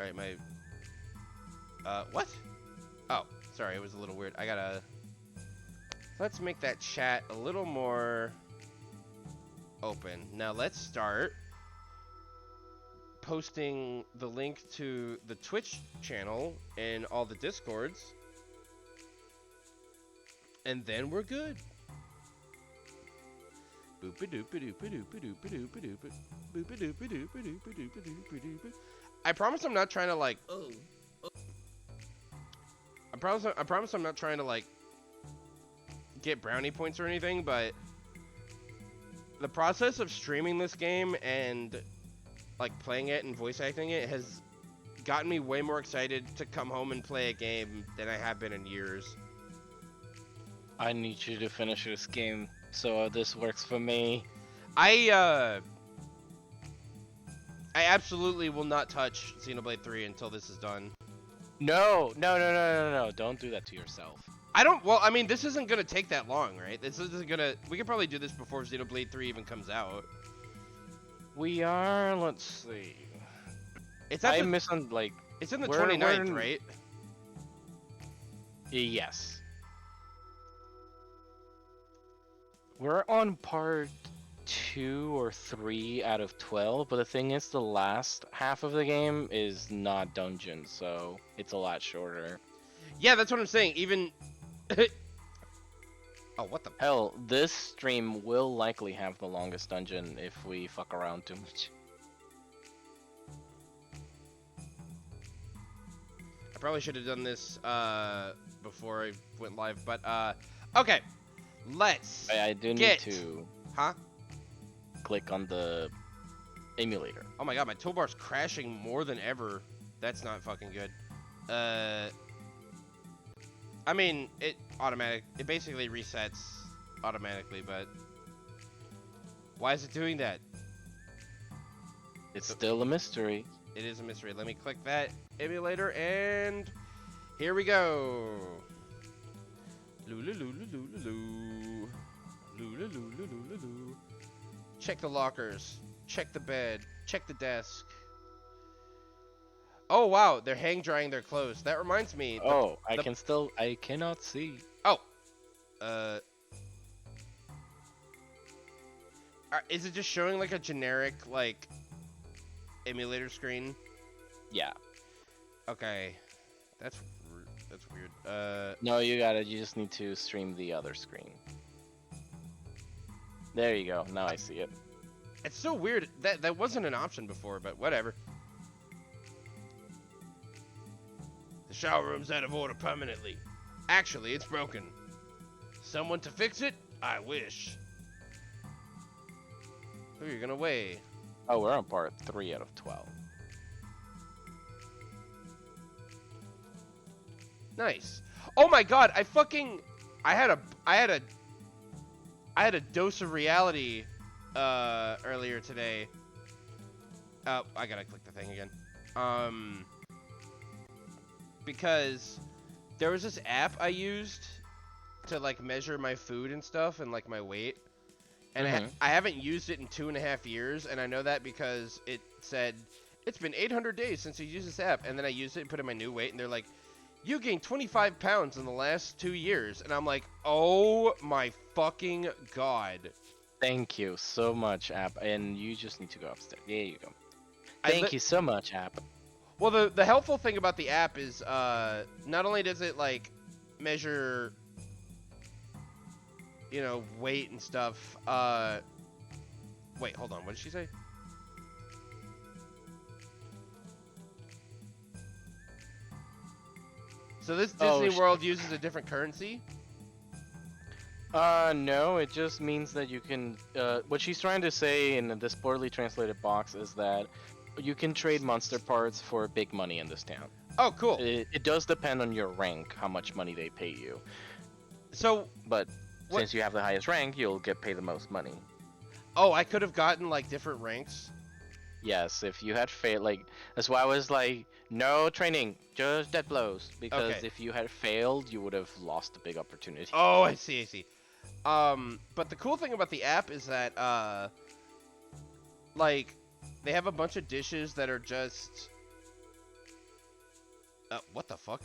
Alright, my... what? Oh, sorry, it was a little weird. I gotta... Let's make that chat a little more open. Now let's start posting the link to the Twitch channel and all the Discords. And then we're good. I promise I'm not trying to like... I promise I'm not trying to like get brownie points or anything, but the process of streaming this game and like playing it and voice acting it has gotten me way more excited to come home and play a game than I have been in years. I need you to finish this game so this works for me. I absolutely will not touch Xenoblade 3 until this is done. No, don't do that to yourself. I don't, well, I mean, this isn't gonna take that long, right? This isn't gonna, we could probably do this before Xenoblade 3 even comes out. We are, let's see. It's at it's in the 29th, right? Yes. We're on part 2 or 3 out of 12, but the thing is the last half of the game is not dungeon, so it's a lot shorter. Yeah, that's what I'm saying. Even... Oh, what the... Hell, this stream will likely have the longest dungeon if we fuck around too much. I probably should have done this before I went live, but okay. Let's I do need to Huh? click on the emulator. Oh my god, my toolbar's crashing more than ever. That's not fucking good. I mean, it basically resets automatically, but why is it doing that? It's still a mystery. It is a mystery. Let me click that emulator and here we go. Check the lockers. Check the bed. Check the desk. Oh wow, they're hang drying their clothes. That reminds me. I cannot see. Oh. Is it just showing like a generic like emulator screen? Yeah. Okay. That's weird. No, you got it. You just need to stream the other screen. There you go. Now I see it. It's so weird. That wasn't an option before, but whatever. The shower room's out of order permanently. Actually, it's broken. Someone to fix it? I wish. Who are you gonna weigh? Oh, we're on part 3 out of 12. Nice. Oh my god, I had a dose of reality earlier today. I gotta click the thing again. Because there was this app I used to like measure my food and stuff and like my weight, and I haven't used it in 2.5 years, and I know that because it said it's been 800 days since you used this app, and then I used it and put in my new weight, and they're like, you gained 25 pounds in the last 2 years, and I'm like, oh my fucking god. Thank you so much, app, and you just need to go upstairs. There you go. Thank you so much, app. Well, the helpful thing about the app is not only does it like measure, you know, weight and stuff. Wait, hold on. What did she say? So this Disney World uses a different currency? No, it just means that you can, what she's trying to say in this poorly translated box is that you can trade monster parts for big money in this town. Oh, cool. It does depend on your rank, how much money they pay you. So, but since you have the highest rank, you'll get paid the most money. Oh, I could have gotten, like, different ranks? Yes, if you had failed, like, that's why I was like, no training, just death blows. Because if you had failed, you would have lost a big opportunity. Oh, I see, I see. But the cool thing about the app is that, like, they have a bunch of dishes that are just, What the fuck?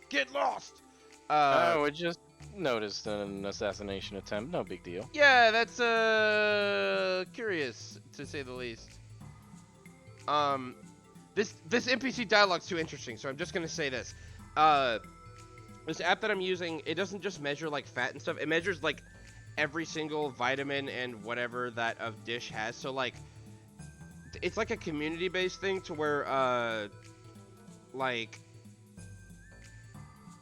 Get lost! Oh, we just noticed an assassination attempt. No big deal. Yeah, that's curious to say the least. This NPC dialogue's too interesting, so I'm just gonna say this. This app that I'm using, it doesn't just measure like fat and stuff. It measures like every single vitamin and whatever that a dish has. So like, it's like a community-based thing to where like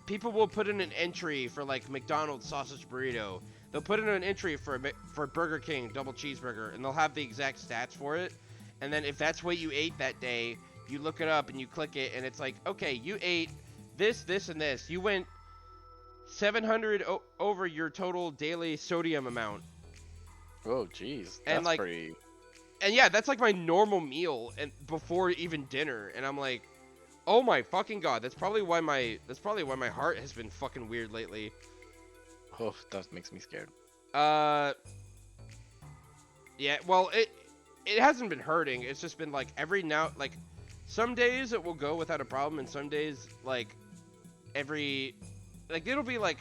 people will put in an entry for like McDonald's sausage burrito. They'll put in an entry for Burger King double cheeseburger, and they'll have the exact stats for it. And then if that's what you ate that day, you look it up and you click it, and it's like, okay, you ate this, this, and this. You went 700 over your total daily sodium amount. Oh, jeez. And That's like, pretty... and yeah, that's like my normal meal and before even dinner. And I'm like, oh my fucking god, that's probably why my heart has been fucking weird lately. Oh, that makes me scared. Yeah, well, it hasn't been hurting. It's just been like every now, like some days it will go without a problem, and some days like it'll be like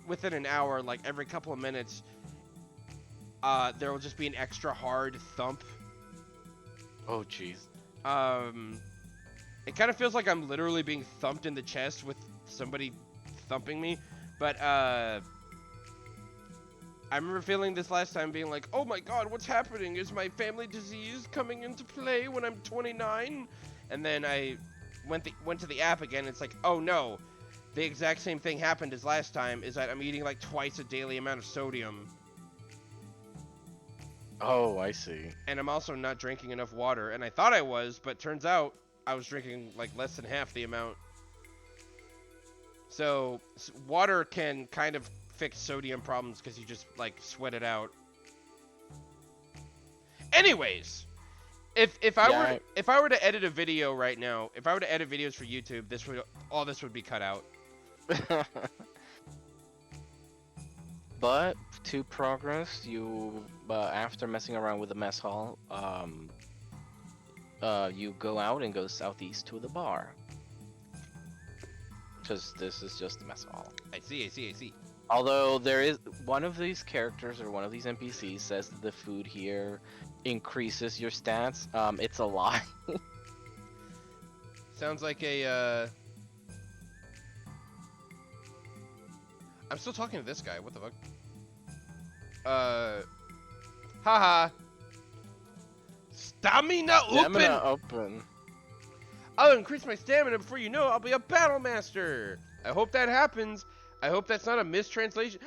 within an hour, like every couple of minutes, there will just be an extra hard thump. Oh, jeez. It kind of feels like I'm literally being thumped in the chest with somebody thumping me, but I remember feeling this last time, being like, oh my god, what's happening? Is my family disease coming into play when I'm 29? And then I went to the app again, and it's like, oh no, the exact same thing happened as last time, is that I'm eating like twice a daily amount of sodium. Oh, I see. And I'm also not drinking enough water, and I thought I was, but turns out I was drinking like less than half the amount. So water can kind of fix sodium problems because you just like sweat it out. Anyways, if I were to edit a video right now, if I were to edit videos for YouTube, all this would be cut out. But to progress, you after messing around with the mess hall, you go out and go southeast to the bar. Because this is just the mess hall. I see. Although there is one of these characters or one of these NPCs says that the food here increases your stats. It's a lie. Sounds like a I'm still talking to this guy. What the fuck? Haha. Stamina open. I'll increase my stamina before you know I'll be a battle master. I hope that happens. I hope that's not a mistranslation.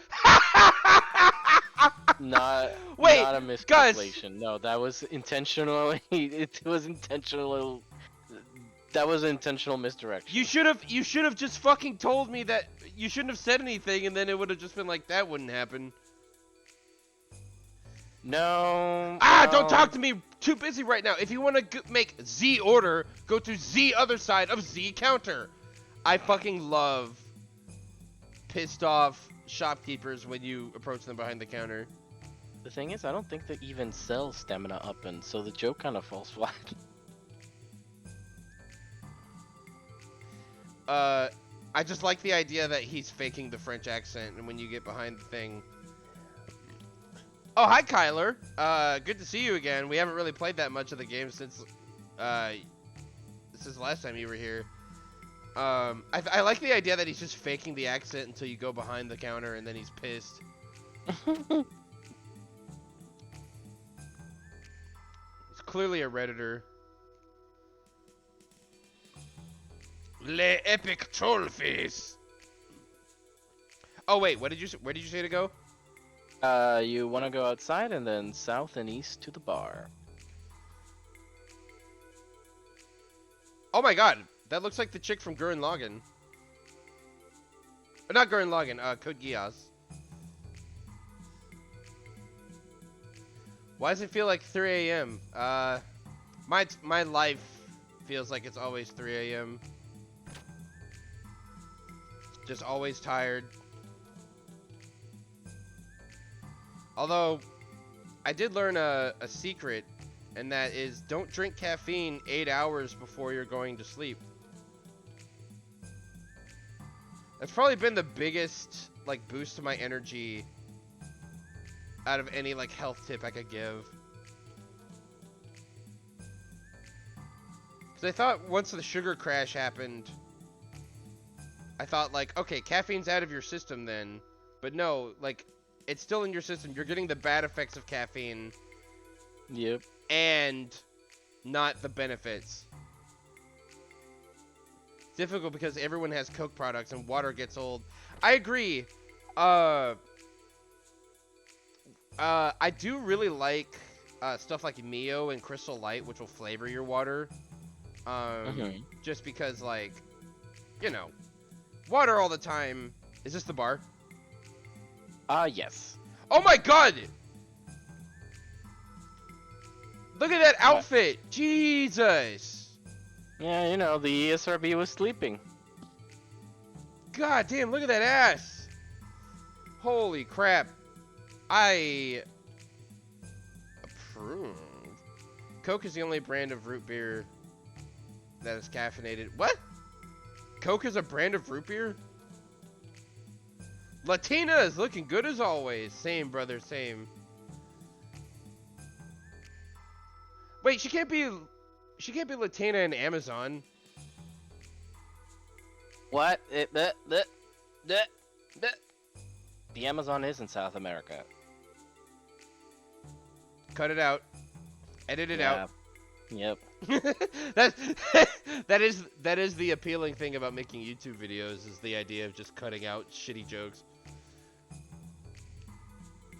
Not a mistranslation. No, that was intentionally. It was intentional. That was intentional misdirection. You should have just fucking told me that. You shouldn't have said anything, and then it would have just been like, that wouldn't happen. No. Don't talk to me. Too busy right now. If you want to make Z order, go to Z other side of Z counter. I fucking love pissed off shopkeepers when you approach them behind the counter. The thing is, I don't think they even sell stamina up, and so the joke kind of falls flat. I just like the idea that he's faking the French accent, and when you get behind the thing. Oh, hi, Kyler. Good to see you again. We haven't really played that much of the game since last time you were here. I like the idea that he's just faking the accent until you go behind the counter, and then he's pissed. It's clearly a Redditor. Le epic troll face. Oh wait, where did you say to go? You want to go outside and then south and east to the bar. Oh my god, that looks like the chick from Gurren Lagann. Not Gurren Lagann, Code Geass. Why does it feel like 3 a.m.? My life feels like it's always 3 a.m. Just always tired. Although, I did learn a secret, and that is don't drink caffeine 8 hours before you're going to sleep. That's probably been the biggest like boost to my energy out of any like health tip I could give. Cause I thought once the sugar crash happened, I thought like, okay, caffeine's out of your system then, but no, like it's still in your system. You're getting the bad effects of caffeine. Yep. And not the benefits. It's difficult because everyone has Coke products and water gets old. I agree. I do really like stuff like Mio and Crystal Light, which will flavor your water. Just because, like, you know, water all the time. Is this the bar? Yes. Oh my god! Look at that outfit! Jesus! Yeah, you know, the ESRB was sleeping. God damn, look at that ass! Holy crap. I approve. Coke is the only brand of root beer that is caffeinated. What? Coke is a brand of root beer? Latina is looking good as always. Same, brother, same. Wait, she can't be Latina in Amazon. What? The Amazon is in South America. Cut it out. Edit it out. Yep. that is the appealing thing about making YouTube videos, is the idea of just cutting out shitty jokes.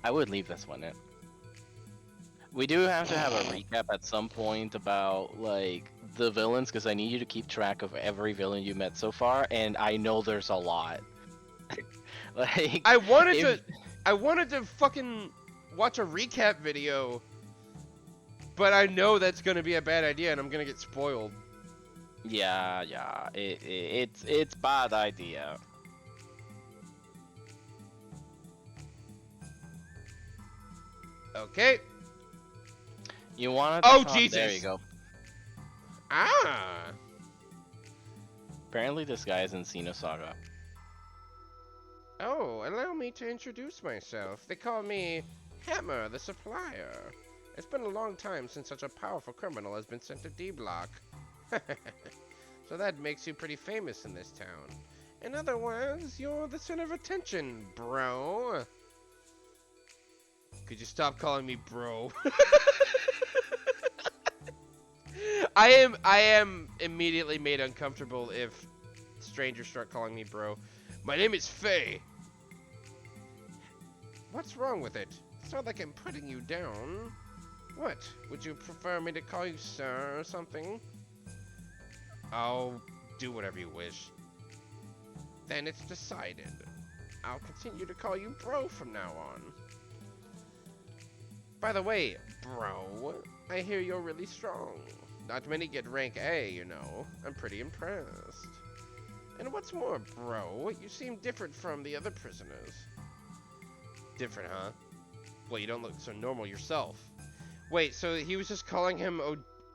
I would leave this one in. We do have to have a recap at some point about, like, the villains, because I need you to keep track of every villain you met so far, and I know there's a lot. Like, I wanted to fucking watch a recap video, but I know that's gonna be a bad idea, and I'm gonna get spoiled. Yeah, it's bad idea. Okay. You want Oh, to Jesus. There you go. Ah. Apparently this guy is in Xenosaga. Oh, allow me to introduce myself. They call me Hammer the Supplier. It's been a long time since such a powerful criminal has been sent to D-Block. So that makes you pretty famous in this town. In other words, you're the center of attention, bro. Could you stop calling me bro? I am immediately made uncomfortable if strangers start calling me bro. My name is Faye. What's wrong with it? It's not like I'm putting you down. What? Would you prefer me to call you sir or something? I'll do whatever you wish. Then it's decided. I'll continue to call you bro from now on. By the way, bro, I hear you're really strong. Not many get rank A, you know. I'm pretty impressed. And what's more, bro, you seem different from the other prisoners. Different, huh? Well, you don't look so normal yourself. Wait, so he was just calling him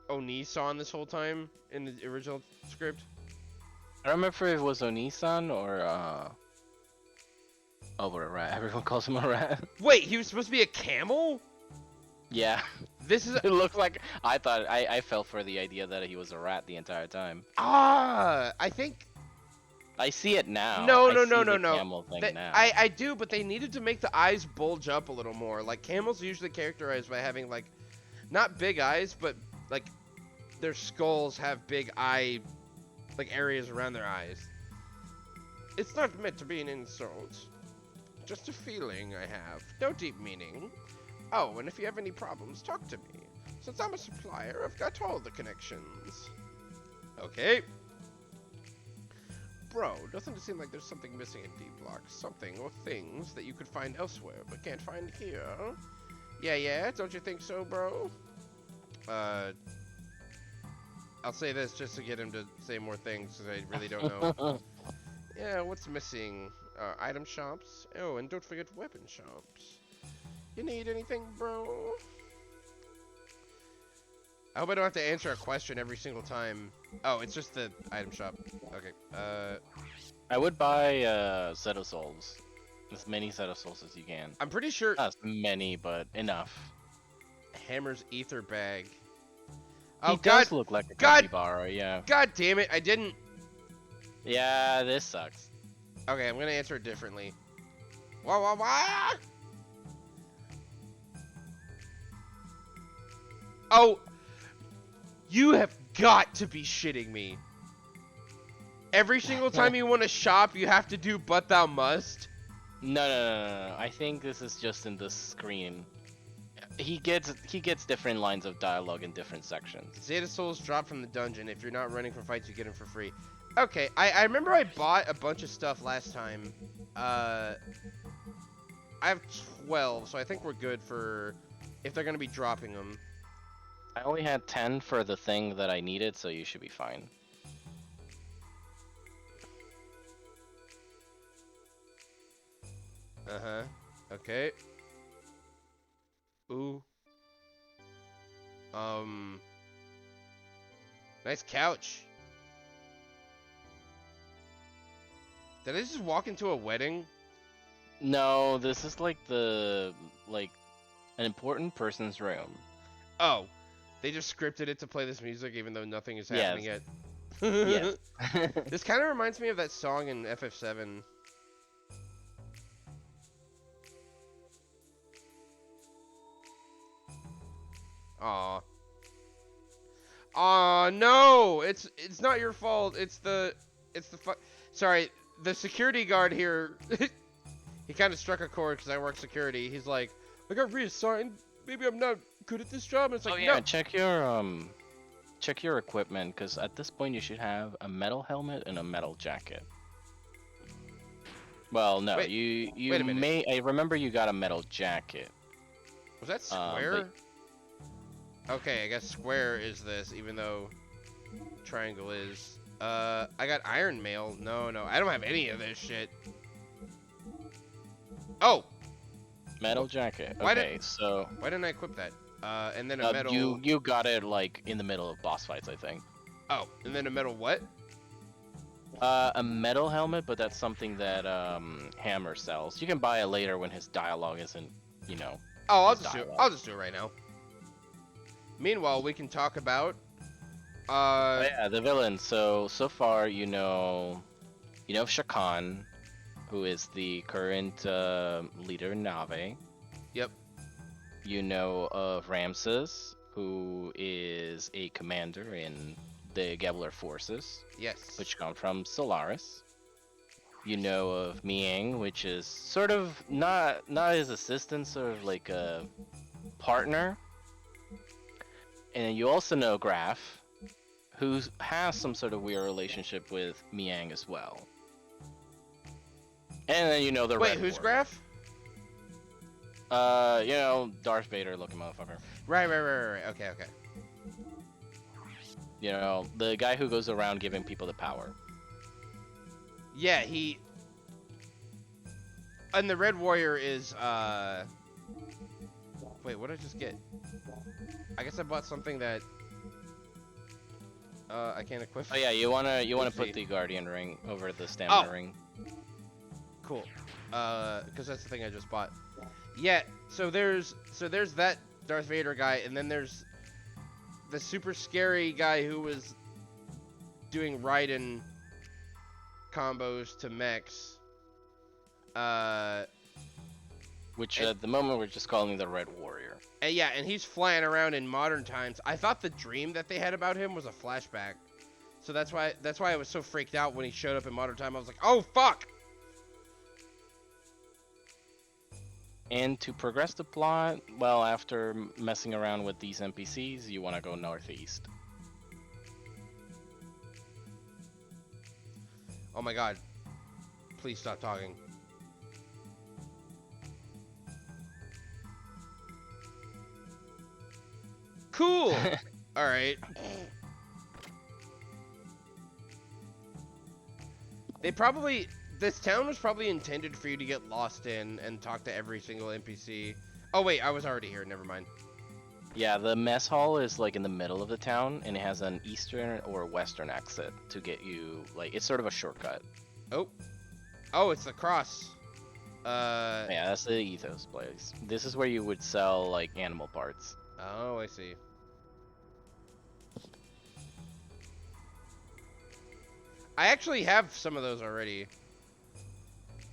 Onisan this whole time in the original script? I don't remember if it was Onisan or oh, what a rat. Everyone calls him a rat. Wait, he was supposed to be a camel? Yeah. This is It looked like I fell for the idea that he was a rat the entire time. I think I see it now. No. Camel thing now. I do, but they needed to make the eyes bulge up a little more. Like, camels are usually characterized by having, like, not big eyes, but, like, their skulls have big eye, like, areas around their eyes. It's not meant to be an insult. Just a feeling I have. No deep meaning. Oh, and if you have any problems, talk to me. Since I'm a supplier, I've got all the connections. Okay. Bro, doesn't it seem like there's something missing in D-Block? Something or things that you could find elsewhere, but can't find here? Yeah, don't you think so, bro? I'll say this just to get him to say more things, because I really don't know. Yeah, what's missing? Item shops? Oh, and don't forget weapon shops. You need anything, bro? I hope I don't have to answer a question every single time. Oh, it's just the item shop. Okay. I would buy Zeta Souls. As many Zeta Souls as you can. I'm pretty sure. Not as many, but enough. Hammer's ether bag. He Oh God! does look like a God! capybara, yeah. God damn it! I didn't. Yeah, this sucks. Okay, I'm gonna answer it differently. Wah wah wah! Oh, you have got to be shitting me. Every single time you want to shop, you have to do "but thou must." No. I think this is just in the screen. He gets different lines of dialogue in different sections. Zeta Souls drop from the dungeon. If you're not running from fights, you get them for free. Okay, I remember I bought a bunch of stuff last time. I have 12, so I think we're good for if they're gonna be dropping them. I only had 10 for the thing that I needed, so you should be fine. Uh-huh. Okay. Ooh. Nice couch. Did I just walk into a wedding? No, this is like an important person's room. Oh. They just scripted it to play this music even though nothing is happening yet. Yes. This kind of reminds me of that song in FF7. Aw. Aw, no! It's not your fault. It's the Sorry, the security guard here. He kind of struck a chord because I work security. He's like, I got reassigned. Maybe I'm not good at this job. And it's like, Oh yeah, no. check your equipment, because at this point you should have a metal helmet and a metal jacket. Well, no, Wait, you wait a minute. may. I remember you got a metal jacket. Was that square? Okay, I guess square is this, even though triangle is. I got iron mail. No, I don't have any of this shit. Oh! Metal jacket. Why Okay, so Why didn't I equip that? And then a metal... you got it like in the middle of boss fights, I think. Oh, and then a metal what? A metal helmet, but that's something that Hammer sells. You can buy it later when his dialogue isn't, you know. Oh, I'll just do it right now. Meanwhile, we can talk about Oh, yeah, the villain. So far, you know Shakan, who is the current leader in Nave. Yep. You know of Ramses, who is a commander in the Gebler forces. Yes. Which come from Solaris. You know of Miang, which is sort of not his assistant, sort of like a partner. And you also know Graf, who has some sort of weird relationship with Miang as well. And then you know the Wait, Red who's Warrior. Graf? You know, Darth Vader looking motherfucker. Right. Okay. You know, the guy who goes around giving people the power. Yeah, he... And the Red Warrior is, Wait, what did I just get? I guess I bought something that... I can't equip. Oh yeah, you wanna put the Guardian ring over the Stamina ring. Cool. Because that's the thing I just bought. Yeah, so there's that Darth Vader guy, and then there's the super scary guy who was doing Raiden combos to mechs. Which at the moment we're just calling the Red Warrior. And yeah, and he's flying around in modern times. I thought the dream that they had about him was a flashback. So that's why I was so freaked out when he showed up in modern time. I was like, "Oh fuck!" And to progress the plot, well, after messing around with these NPCs, you want to go northeast. Oh my god. Please stop talking. Cool! Alright. This town was probably intended for you to get lost in and talk to every single NPC. Oh wait, I was already here, never mind. Yeah, the mess hall is like in the middle of the town, and it has an eastern or western exit to get you, like, it's sort of a shortcut. Oh. Oh, it's the cross. Yeah, that's the Ethos place. This is where you would sell like animal parts. Oh, I see. I actually have some of those already.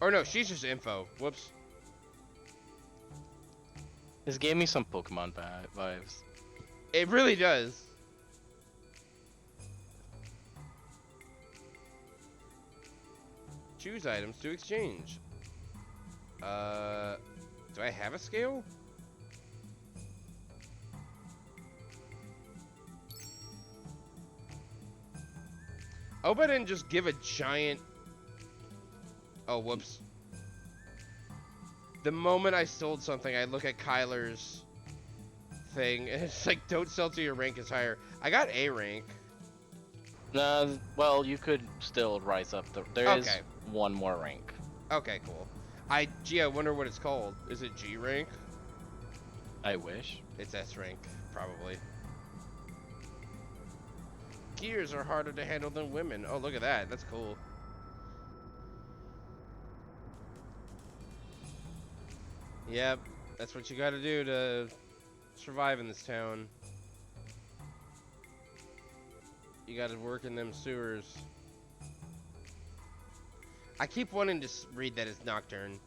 Or no, she's just info. Whoops. This gave me some Pokemon vibes. It really does. Choose items to exchange. Do I have a scale? I hope I didn't just give a giant... Oh, whoops. The moment I sold something, I look at Kyler's thing, and it's like, don't sell till your rank is higher. I got A rank. Well, you could still rise up. There is one more rank. Okay, cool. Gee, I wonder what it's called. Is it G rank? I wish. It's S rank, probably. Gears are harder to handle than women. Oh, look at that. That's cool. Yep, that's what you gotta do to survive in this town. You gotta work in them sewers. I keep wanting to read that as Nocturne.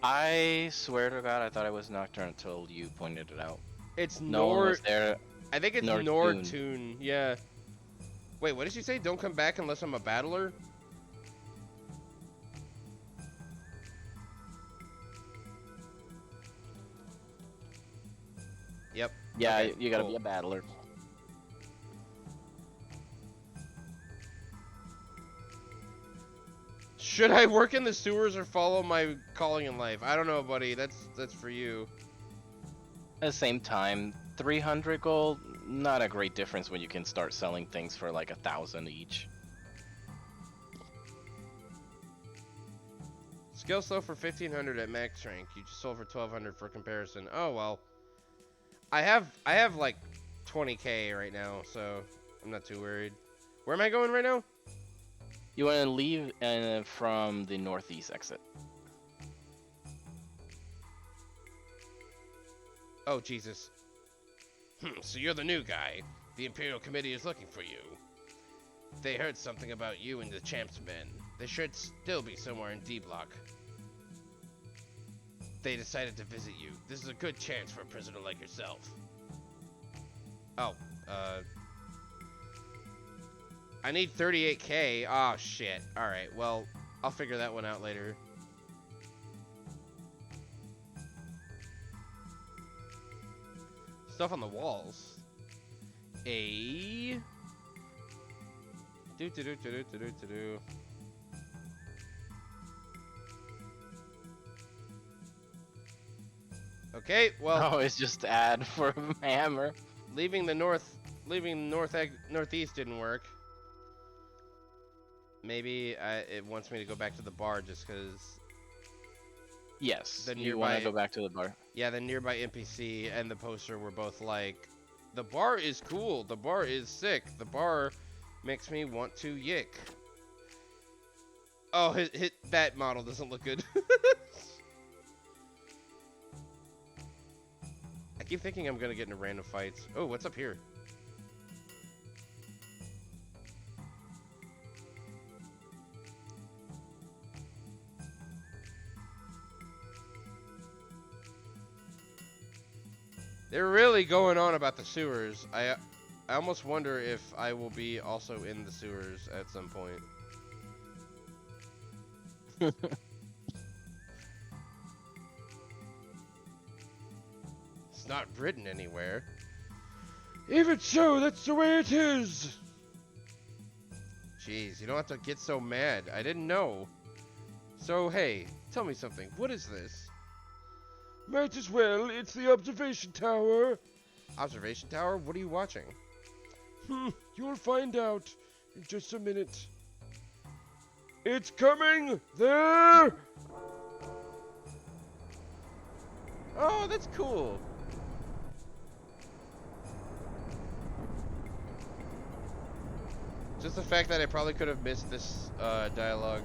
I swear to God, I thought it was Nocturne until you pointed it out. It's no one was there. I think it's Nordtune. Yeah. Wait, what did she say? Don't come back unless I'm a battler? Yep. Yeah, okay, you gotta cool. be a battler. Should I work in the sewers or follow my calling in life? I don't know, buddy. That's for you. At the same time, 300 gold, not a great difference when you can start selling things for like 1,000 each. Skill slow for 1,500 at max rank. You just sold for 1,200 for comparison. Oh well. I have like 20k right now, so I'm not too worried. Where am I going right now? You want to leave from the northeast exit. Oh Jesus. So you're the new guy. The Imperial Committee is looking for you. They heard something about you and the Champ's men. They should still be somewhere in D Block. They decided to visit you. This is a good chance for a prisoner like yourself. Oh, I need 38k. Oh, shit. Alright, well, I'll figure that one out later. Stuff on the walls. Do. Okay, well. Oh, it's just ad for a hammer. Leaving the northeast didn't work. Maybe it wants me to go back to the bar just because. Yes, you want to go back to the bar. Yeah, the nearby NPC and the poster were both like, the bar is cool, the bar is sick, the bar makes me want to yick. Oh, that model doesn't look good. I keep thinking I'm gonna get into random fights. Oh, what's up here? They're really going on about the sewers. I almost wonder if I will be also in the sewers at some point. It's not written anywhere. Even so, that's the way it is. Jeez, you don't have to get so mad. I didn't know. So, hey, tell me something. What is this? Might as well. It's the observation tower. Observation tower? What are you watching? You'll find out in just a minute. It's coming there. Oh, that's cool. Just the fact that I probably could have missed this dialogue.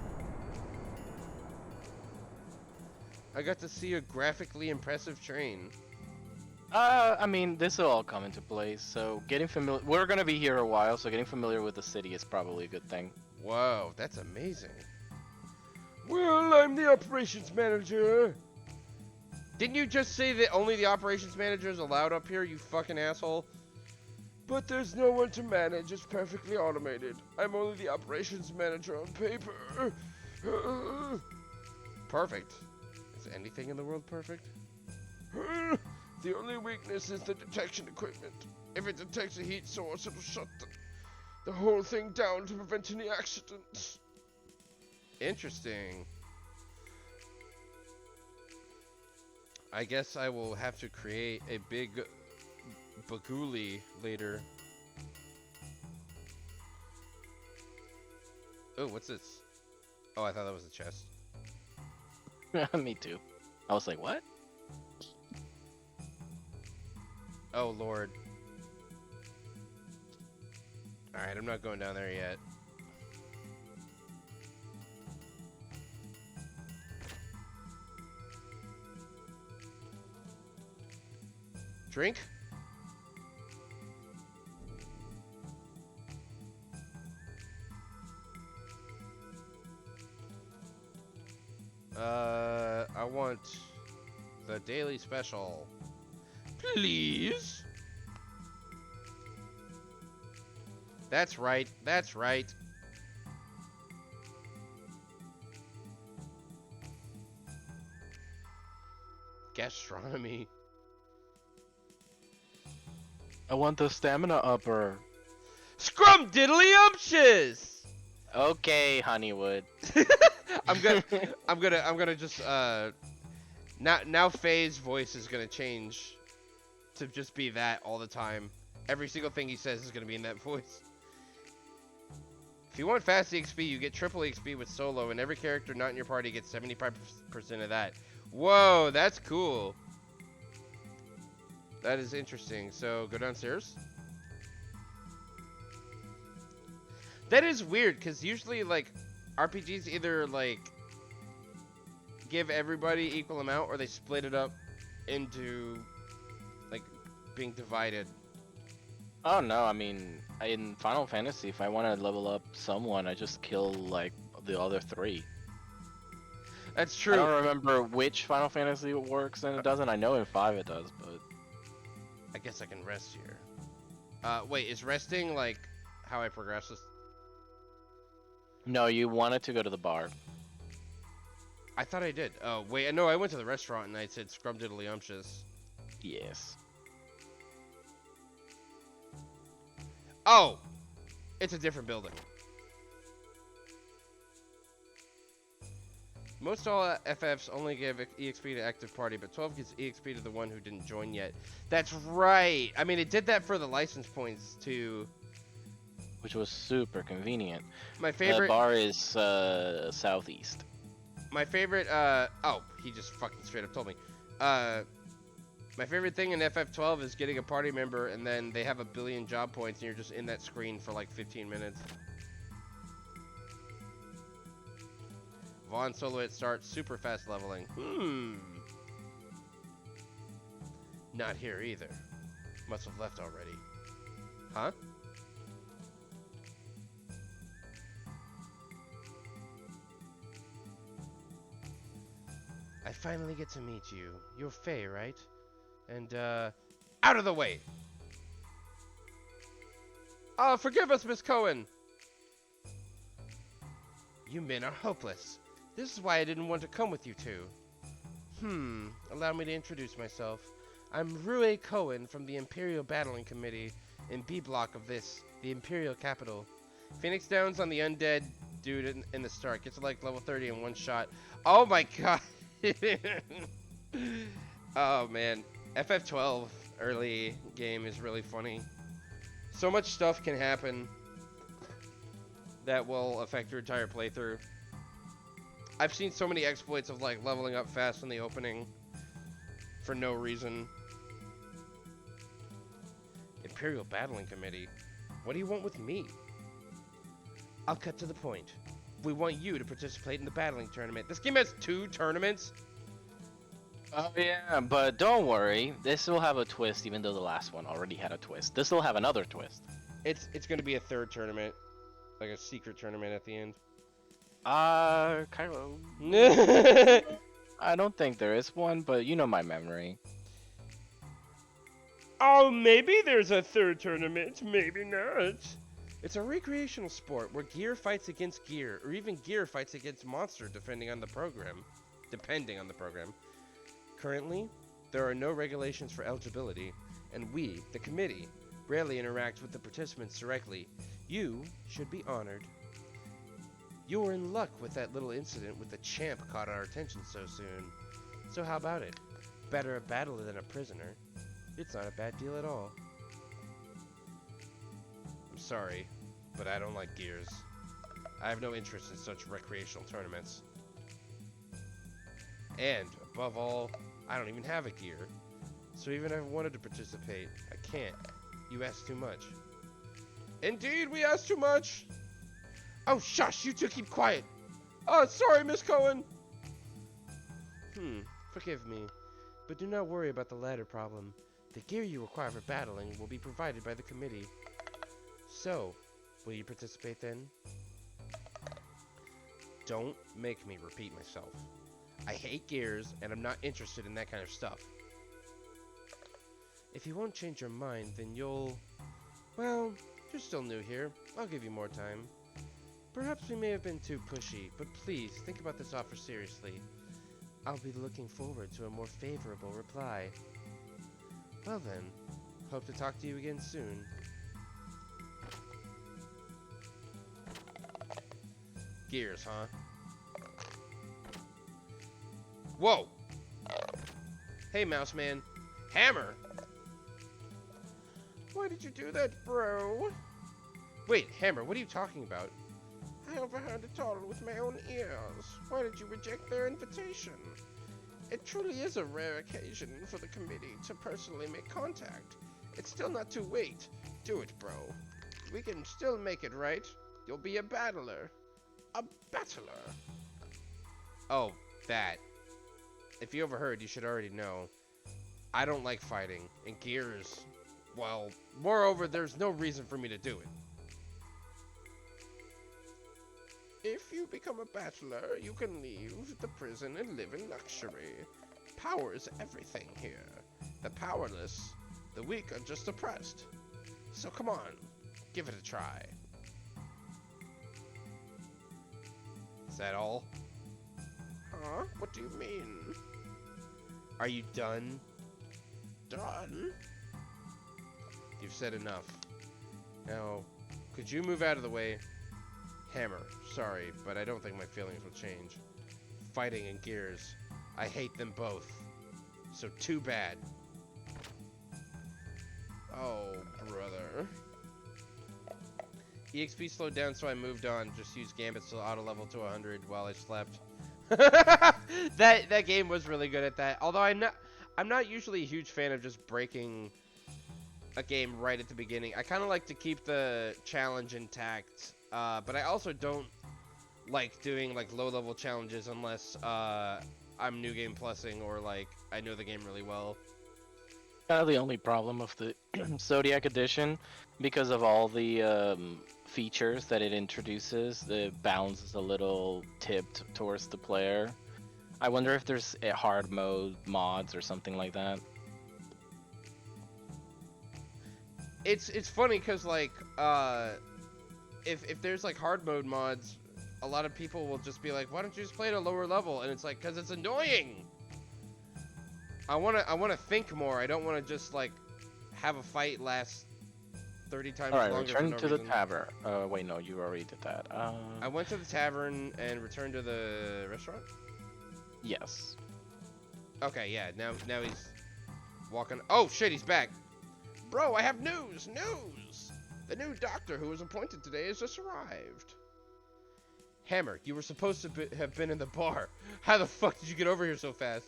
I got to see a graphically impressive train. I mean, this will all come into place, so getting familiar. We're gonna be here a while, so getting familiar with the city is probably a good thing. Wow, that's amazing. Well, I'm the operations manager. Didn't you just say that only the operations manager is allowed up here, you fucking asshole? But there's no one to manage, it's perfectly automated. I'm only the operations manager on paper. Perfect. Is anything in the world perfect? The only weakness is the detection equipment. If it detects a heat source, it'll shut the whole thing down to prevent any accidents. Interesting. I guess I will have to create a big baguli later. Oh, what's this? Oh, I thought that was a chest. Me too. I was like, what? Oh, Lord. Alright, I'm not going down there yet. Drink? I want the daily special. Please? That's right, that's right. Gastronomy. I want the stamina upper. Scrum diddly umptious! Okay, Honeywood. I'm gonna just now Faye's voice is gonna change to just be that all the time. Every single thing he says is gonna be in that voice. If you want fast EXP, you get triple EXP with solo, and every character not in your party gets 75% of that. Whoa, that's cool. That is interesting. So go downstairs. That is weird, because usually, like, RPGs either, like, give everybody equal amount, or they split it up into, like, being divided. Oh no, I mean, in Final Fantasy, if I want to level up someone, I just kill, like, the other 3. That's true. I don't remember which Final Fantasy it works and it doesn't. I know in 5 it does, but... I guess I can rest here. Wait, is resting, like, how I progress this? No, you wanted to go to the bar. I thought I did. Oh, wait, no, I went to the restaurant and I said scrumdiddlyumptious. Yes. Oh! It's a different building. Most all FFs only give EXP to active party, but 12 gives EXP to the one who didn't join yet. That's right! I mean, it did that for the license points, too. Which was super convenient. My favorite... The bar is southeast. My favorite, oh, he just fucking straight up told me. My favorite thing in FF12 is getting a party member and then they have a billion job points and you're just in that screen for like 15 minutes. Vaughn solo at start, super fast leveling. Not here either. Must have left already. Huh? I finally get to meet you. You're Faye, right? And, out of the way! Oh, forgive us, Miss Cohen! You men are hopeless. This is why I didn't want to come with you two. Allow me to introduce myself. I'm Rue Cohen from the Imperial Battling Committee in B block of this, the Imperial capital. Phoenix Downs on the undead dude in the start. Gets to like level 30 in one shot. Oh my god! Oh man. FF12 early game is really funny. So much stuff can happen that will affect your entire playthrough. I've seen so many exploits of like leveling up fast in the opening for no reason. Imperial Battling Committee? What do you want with me? I'll cut to the point. We want you to participate in the battling tournament. This game has 2 tournaments. Oh yeah, but don't worry. This will have a twist, even though the last one already had a twist. This will have another twist. It's gonna be a 3rd tournament, like a secret tournament at the end. Kind of. I don't think there is one, but you know my memory. Oh, maybe there's a 3rd tournament, maybe not. It's a recreational sport where gear fights against gear, or even gear fights against monster, depending on the program. Currently, there are no regulations for eligibility, and we, the committee, rarely interact with the participants directly. You should be honored. You were in luck with that little incident with the champ caught our attention so soon. So how about it? Better a battler than a prisoner. It's not a bad deal at all. I'm sorry, but I don't like gears. I have no interest in such recreational tournaments. And, above all, I don't even have a gear. So even if I wanted to participate, I can't. You ask too much. Indeed, we ask too much! Oh, shush! You two keep quiet! Oh, sorry, Miss Cohen! Forgive me. But do not worry about the latter problem. The gear you require for battling will be provided by the committee. So, will you participate then? Don't make me repeat myself. I hate gears, and I'm not interested in that kind of stuff. If you won't change your mind, then you'll... Well, you're still new here. I'll give you more time. Perhaps we may have been too pushy, but please think about this offer seriously. I'll be looking forward to a more favorable reply. Well then, hope to talk to you again soon. Gears, huh? Whoa! Hey, Mouse Man. Hammer! Why did you do that, bro? Wait, Hammer, what are you talking about? I overheard it all with my own ears. Why did you reject their invitation? It truly is a rare occasion for the committee to personally make contact. It's still not too late. Do it, bro. We can still make it, right? You'll be a battler. A battler. Oh, that. If you overheard, you should already know. I don't like fighting, and Gears, well, moreover, there's no reason for me to do it. If you become a battler, you can leave the prison and live in luxury. Power is everything here. The powerless, the weak are just oppressed. So come on, give it a try. Is that all? Huh? What do you mean? Are you done? Done? You've said enough. Now, could you move out of the way? Hammer, sorry, but I don't think my feelings will change. Fighting and Gears, I hate them both. So too bad. Oh, brother. EXP slowed down, so I moved on. Just used Gambits to auto level to 100 while I slept. that game was really good at that. Although I'm not usually a huge fan of just breaking a game right at the beginning. I kind of like to keep the challenge intact. But I also don't like doing like low level challenges unless I'm new game plussing or like I know the game really well. Kind of the only problem of the Zodiac edition, because of all the features that it introduces, the balance is a little tipped towards the player. I wonder if there's a hard mode mods or something like that. It's funny because like if there's like hard mode mods, a lot of people will just be like, why don't you just play at a lower level? And it's like, because it's annoying. I wanna think more. I don't want to just like have a fight last 30 times longer. Alright, return to the tavern. Wait, no, you already did that. I went to the tavern and returned to the restaurant? Yes. Okay, yeah, now he's walking. Oh shit, he's back. Bro, I have news! News! The new doctor who was appointed today has just arrived. Hammer, you were supposed to have been in the bar. How the fuck did you get over here so fast?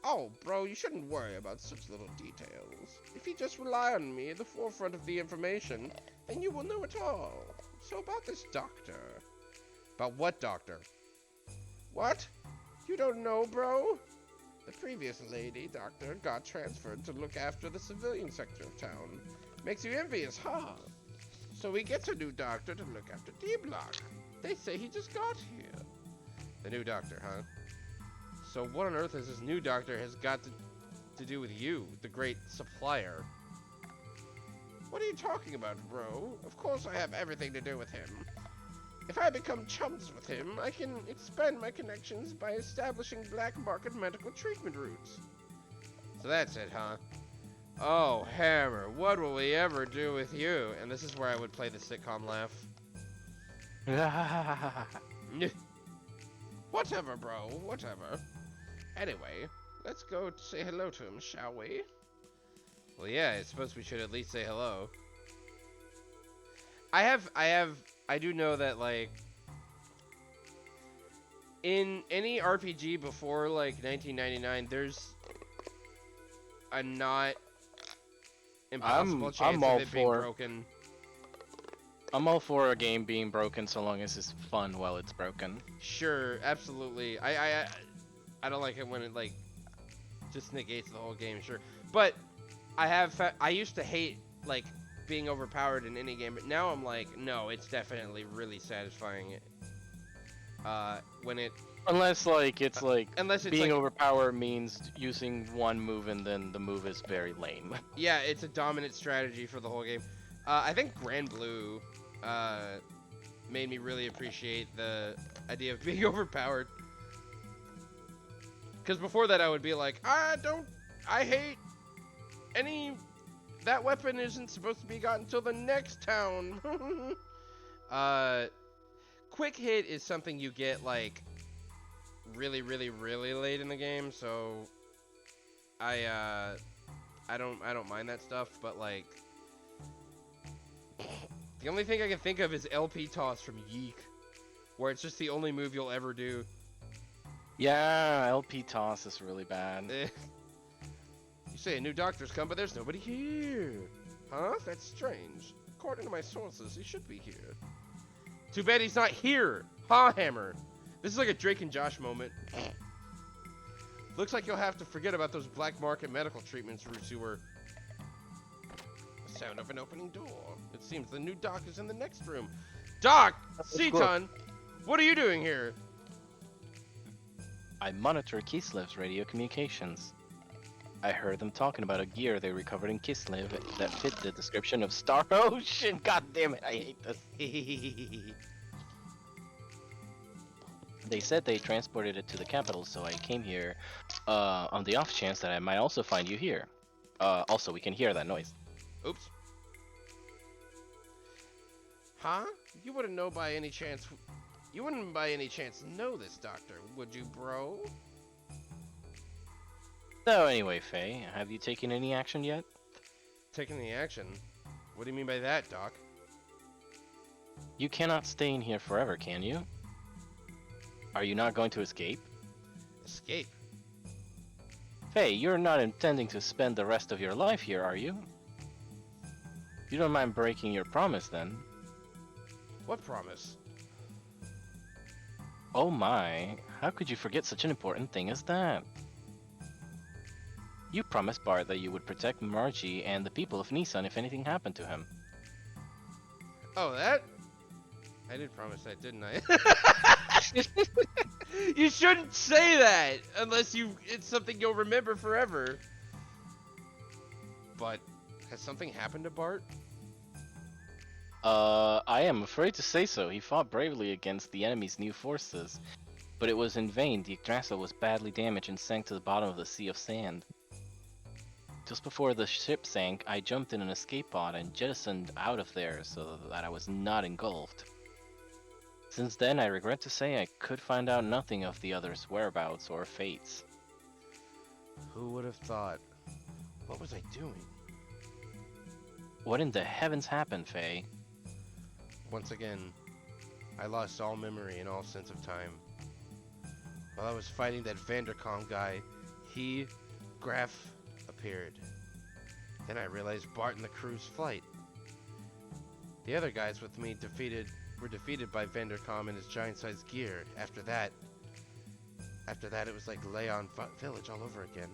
Oh, bro, you shouldn't worry about such little details. If you just rely on me at the forefront of the information, then you will know it all. So about this doctor. About what doctor? What? You don't know, bro? The previous lady doctor got transferred to look after the civilian sector of town. Makes you envious, huh? So he gets a new doctor to look after D-Block. They say he just got here. The new doctor, huh? So what on earth has this new doctor has got to do with you, the great supplier? What are you talking about, bro? Of course I have everything to do with him. If I become chums with him, I can expand my connections by establishing black market medical treatment routes. So that's it, huh? Oh, Hammer, what will we ever do with you? And this is where I would play the sitcom laugh. Whatever, bro, whatever. Anyway, let's go say hello to him, shall we? Well, yeah, I suppose we should at least say hello. I do know that, like, in any RPG before, like, 1999, there's a not impossible chance of it being broken. I'm all for a game being broken so long as it's fun while it's broken. Sure, absolutely. I don't like it when it, like, just negates the whole game, sure. But I used to hate, like, being overpowered in any game, but now I'm like, no, it's definitely really satisfying. When it unless it's being like, overpowered means using one move and then the move is very lame. Yeah, it's a dominant strategy for the whole game. I think Grand Blue made me really appreciate the idea of being overpowered. Because before that I would be like, I hate that weapon isn't supposed to be got until the next town. Quick hit is something you get, like, really, really, really late in the game, so I don't mind that stuff, but, like, the only thing I can think of is LP toss from Yeek, where it's just the only move you'll ever do. Yeah, LP toss is really bad. You say a new doctor's come, but there's nobody here. Huh? That's strange. According to my sources, he should be here. Too bad he's not here. Huh, Hammer? This is like a Drake and Josh moment. Looks like you'll have to forget about those black market medical treatments routes you were... The sound of an opening door. It seems the new doc is in the next room. Doc! Seaton! What are you doing here? I monitor Kislev's radio communications. I heard them talking about a gear they recovered in Kislev that fit the description of Star Ocean. God damn it, I hate this. They said they transported it to the capital, so I came here on the off chance that I might also find you here. Also, we can hear that noise. Oops. Huh? You wouldn't by any chance know this doctor, would you, bro? So anyway, Faye, have you taken any action yet? Taking the action? What do you mean by that, Doc? You cannot stay in here forever, can you? Are you not going to escape? Escape? Faye, you're not intending to spend the rest of your life here, are you? You don't mind breaking your promise, then? What promise? Oh my, how could you forget such an important thing as that? You promised Bart that you would protect Margie and the people of Nissan if anything happened to him. Oh, that? I did promise that, didn't I? You shouldn't say that unless it's something you'll remember forever. But has something happened to Bart? I am afraid to say so. He fought bravely against the enemy's new forces, but it was in vain. The Yggdrasil was badly damaged and sank to the bottom of the sea of sand. Just before the ship sank, I jumped in an escape pod and jettisoned out of there so that I was not engulfed. Since then, I regret to say I could find out nothing of the others' whereabouts or fates. Who would have thought? What was I doing? What in the heavens happened, Faye? Once again, I lost all memory and all sense of time. While I was fighting that Vanderkom guy, Graf, appeared. Then I realized Bart and the crew's flight. The other guys with me were defeated by Vandercom and his giant-sized gear. After that, it was like Leon Village all over again.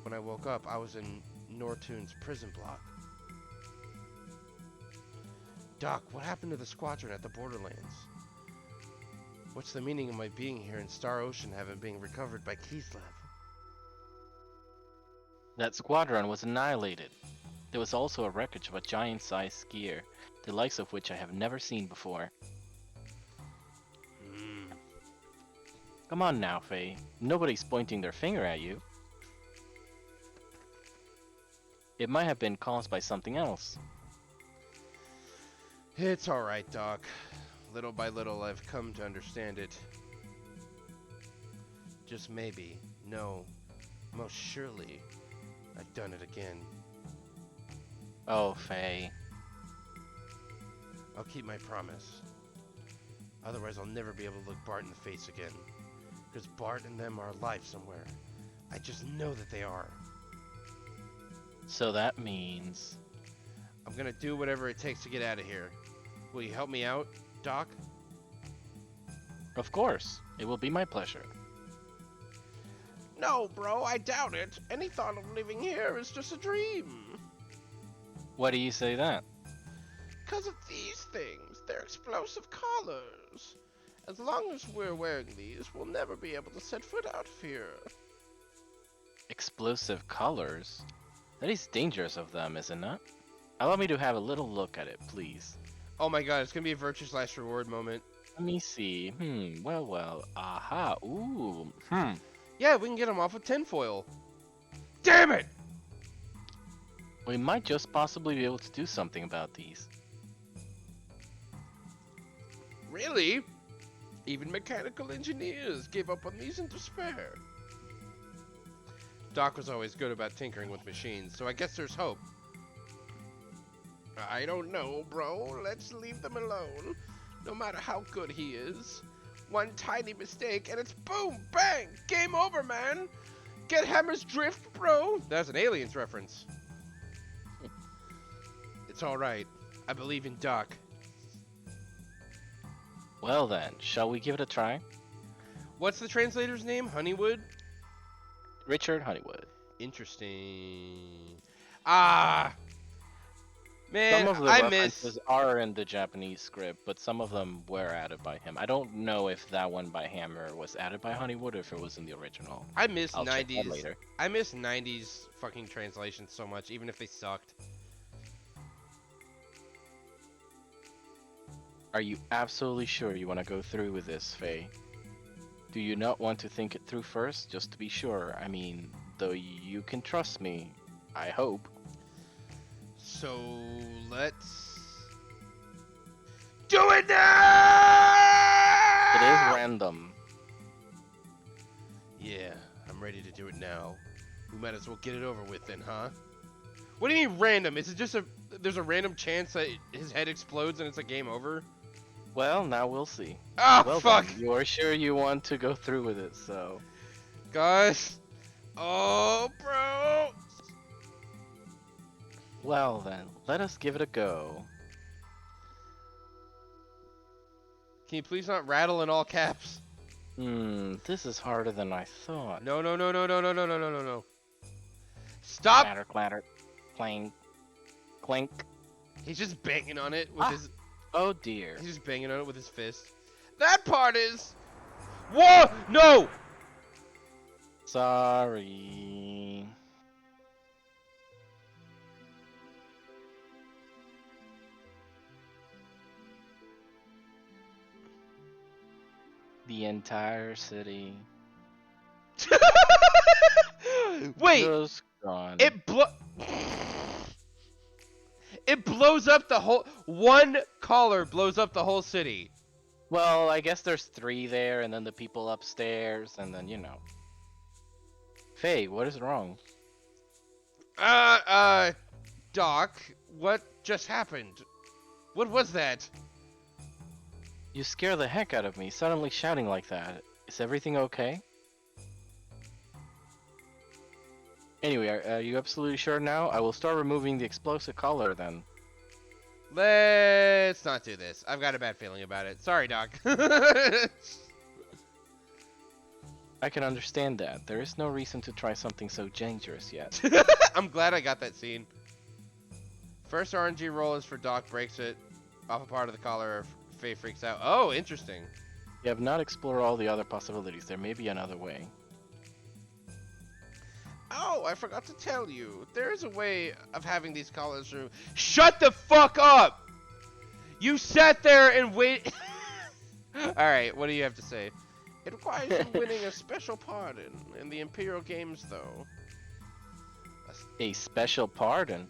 When I woke up, I was in Nortoon's prison block. Doc, what happened to the squadron at the Borderlands? What's the meaning of my being here in Star Ocean having been recovered by Kislev? That squadron was annihilated. There was also a wreckage of a giant-sized skier, the likes of which I have never seen before. Come on now, Faye. Nobody's pointing their finger at you. It might have been caused by something else. It's alright, Doc. Little by little, I've come to understand it. Just maybe, no, most surely, I've done it again. Oh, Faye. I'll keep my promise. Otherwise, I'll never be able to look Bart in the face again. Because Bart and them are alive somewhere. I just know that they are. So that means... I'm gonna do whatever it takes to get out of here. Will you help me out, Doc? Of course. It will be my pleasure. No, bro, I doubt it. Any thought of living here is just a dream. Why do you say that? Because of these things. They're explosive collars. As long as we're wearing these, we'll never be able to set foot out of here. Explosive colors? That is dangerous of them, isn't it? Allow me to have a little look at it, please. Oh my god, it's gonna be a virtue/reward moment. Let me see. Well. Aha. Ooh. Yeah, we can get them off with tinfoil. Damn it! We might just possibly be able to do something about these. Really? Even mechanical engineers gave up on these in despair. Doc was always good about tinkering with machines, so I guess there's hope. I don't know, bro. Let's leave them alone. No matter how good he is. One tiny mistake and it's boom, bang, game over, man. Get Hammer's drift, bro. That's an Aliens reference. It's alright. I believe in Doc. Well then, shall we give it a try? What's the translator's name? Honeywood? Richard Honeywood. Interesting. Ah! Man, some of the I references are in the Japanese script, but some of them were added by him. I don't know if that one by Hammer was added by Honeywood or if it was in the original. I miss I'll check that 90s. later. I miss 90s fucking translations so much, even if they sucked. Are you absolutely sure you want to go through with this, Faye? Do you not want to think it through first, just to be sure? I mean, though you can trust me, I hope. So let's do it now! It is random. Yeah, I'm ready to do it now. We might as well get it over with then, huh? What do you mean random? Is it just there's a random chance that his head explodes and it's a game over? Well, now we'll see. Ah, Well, fuck! then, you're sure you want to go through with it, so... Guys! Oh, bro! Well then, let us give it a go. Can you please not rattle in all caps? This is harder than I thought. No. Stop! Clatter, clatter, clang, clink. He's just banging on it with his... Oh dear. He's just banging on it with his fist. That part is... Whoa! No! Sorry. The entire city. Wait! Just gone. It blows up the whole... One collar blows up the whole city. Well, I guess there's 3 there, and then the people upstairs, and then, you know. Faye, what is wrong? Doc, what just happened? What was that? You scare the heck out of me, suddenly shouting like that. Is everything okay? Anyway, are you absolutely sure now? I will start removing the explosive collar then. Let's not do this. I've got a bad feeling about it. Sorry, Doc. I can understand that. There is no reason to try something so dangerous yet. I'm glad I got that scene. First RNG roll is for Doc breaks it off a part of the collar. Faye freaks out. Oh, interesting. You have not explored all the other possibilities. There may be another way. Oh, I forgot to tell you. There is a way of having these collars removed. Shut the fuck up! You sat there and wait. Alright, what do you have to say? It requires you winning a special pardon in the Imperial Games, though. A special pardon?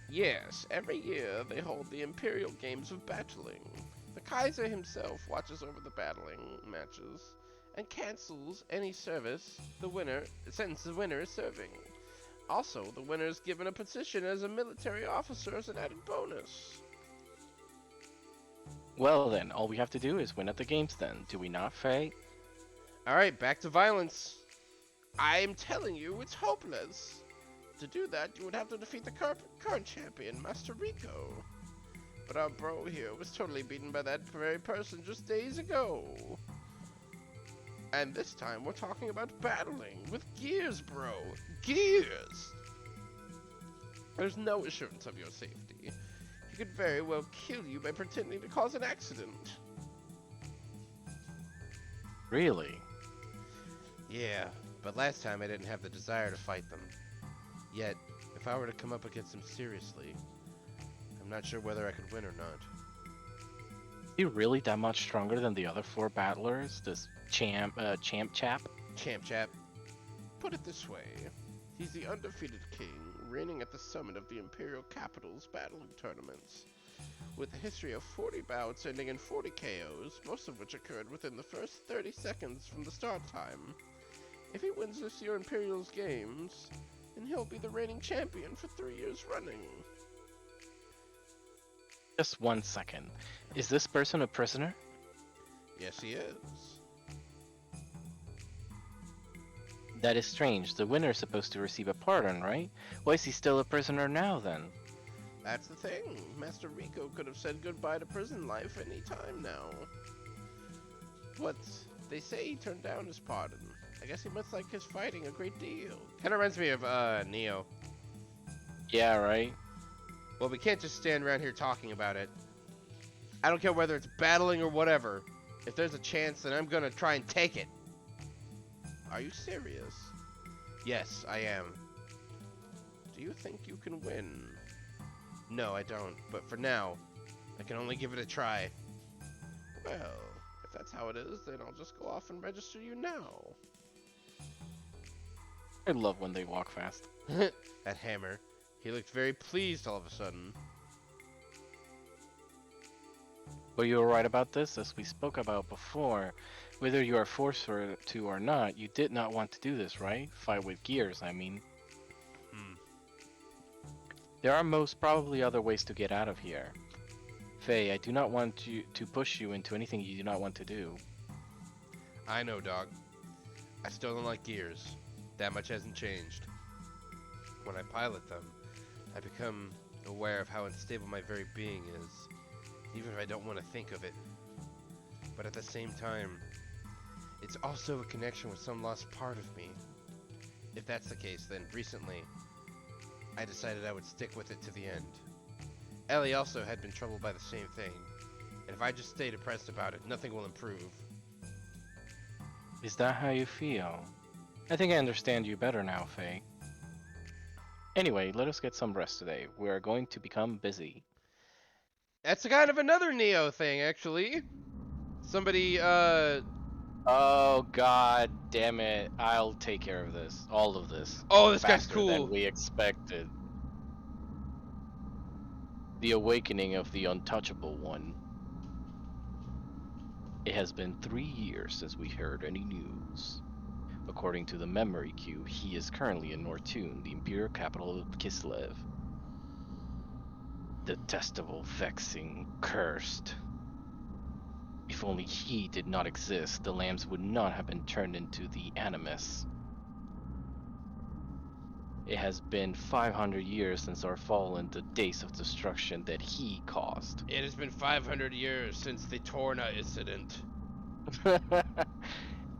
Yes, every year they hold the Imperial Games of Battling. The Kaiser himself watches over the battling matches and cancels any service since the winner is serving. Also, the winner is given a position as a military officer as an added bonus. Well then, all we have to do is win at the games then, do we not, Faye? Alright, back to violence. I'm telling you, it's hopeless. To do that, you would have to defeat the current champion, Master Rico. But our bro here was totally beaten by that very person just days ago. And this time, we're talking about battling with gears, bro. Gears! There's no assurance of your safety. He could very well kill you by pretending to cause an accident. Really? Yeah, but last time I didn't have the desire to fight them. Yet, if I were to come up against them seriously, I'm not sure whether I could win or not. Is he really that much stronger than the other 4 battlers? This champ chap? Champ chap. Put it this way. He's the undefeated king, reigning at the summit of the Imperial Capital's battling tournaments. With a history of 40 bouts ending in 40 KOs, most of which occurred within the first 30 seconds from the start time. If he wins this year's Imperial's Games, then he'll be the reigning champion for 3 years running. Just 1 second. Is this person a prisoner? Yes, he is. That is strange. The winner is supposed to receive a pardon, right? Why is he still a prisoner now then? That's the thing. Master Rico could have said goodbye to prison life any time now. But they say he turned down his pardon. I guess he must like his fighting a great deal. Kind of reminds me of Neo. Yeah, right? Well, we can't just stand around here talking about it. I don't care whether it's battling or whatever. If there's a chance, then I'm gonna try and take it. Are you serious? Yes, I am. Do you think you can win? No, I don't. But for now, I can only give it a try. Well, if that's how it is, then I'll just go off and register you now. I love when they walk fast. That hammer. He looked very pleased all of a sudden. Were you right about this? As we spoke about before, whether you are forced to or not, you did not want to do this, right? Fight with gears, I mean. There are most probably other ways to get out of here. Faye, I do not want to push you into anything you do not want to do. I know, dog. I still don't like gears. That much hasn't changed. When I pilot them, I become aware of how unstable my very being is, even if I don't want to think of it. But at the same time, it's also a connection with some lost part of me. If that's the case, then recently, I decided I would stick with it to the end. Ellie also had been troubled by the same thing, and if I just stay depressed about it, nothing will improve. Is that how you feel? I think I understand you better now, Faye. Anyway, let us get some rest today. We are going to become busy. That's kind of another Neo thing, actually. Somebody, Oh god damn it. I'll take care of this. All of this. Oh, this guy's Faster cool. than we expected. The awakening of the untouchable one. It has been 3 years since we heard any news. According to the memory queue, he is currently in Nortune, the imperial capital of Kislev. Detestable, vexing, cursed. If only he did not exist, the lambs would not have been turned into the animus. It has been 500 years since our fall in the days of destruction that he caused. It has been 500 years since the Torna incident.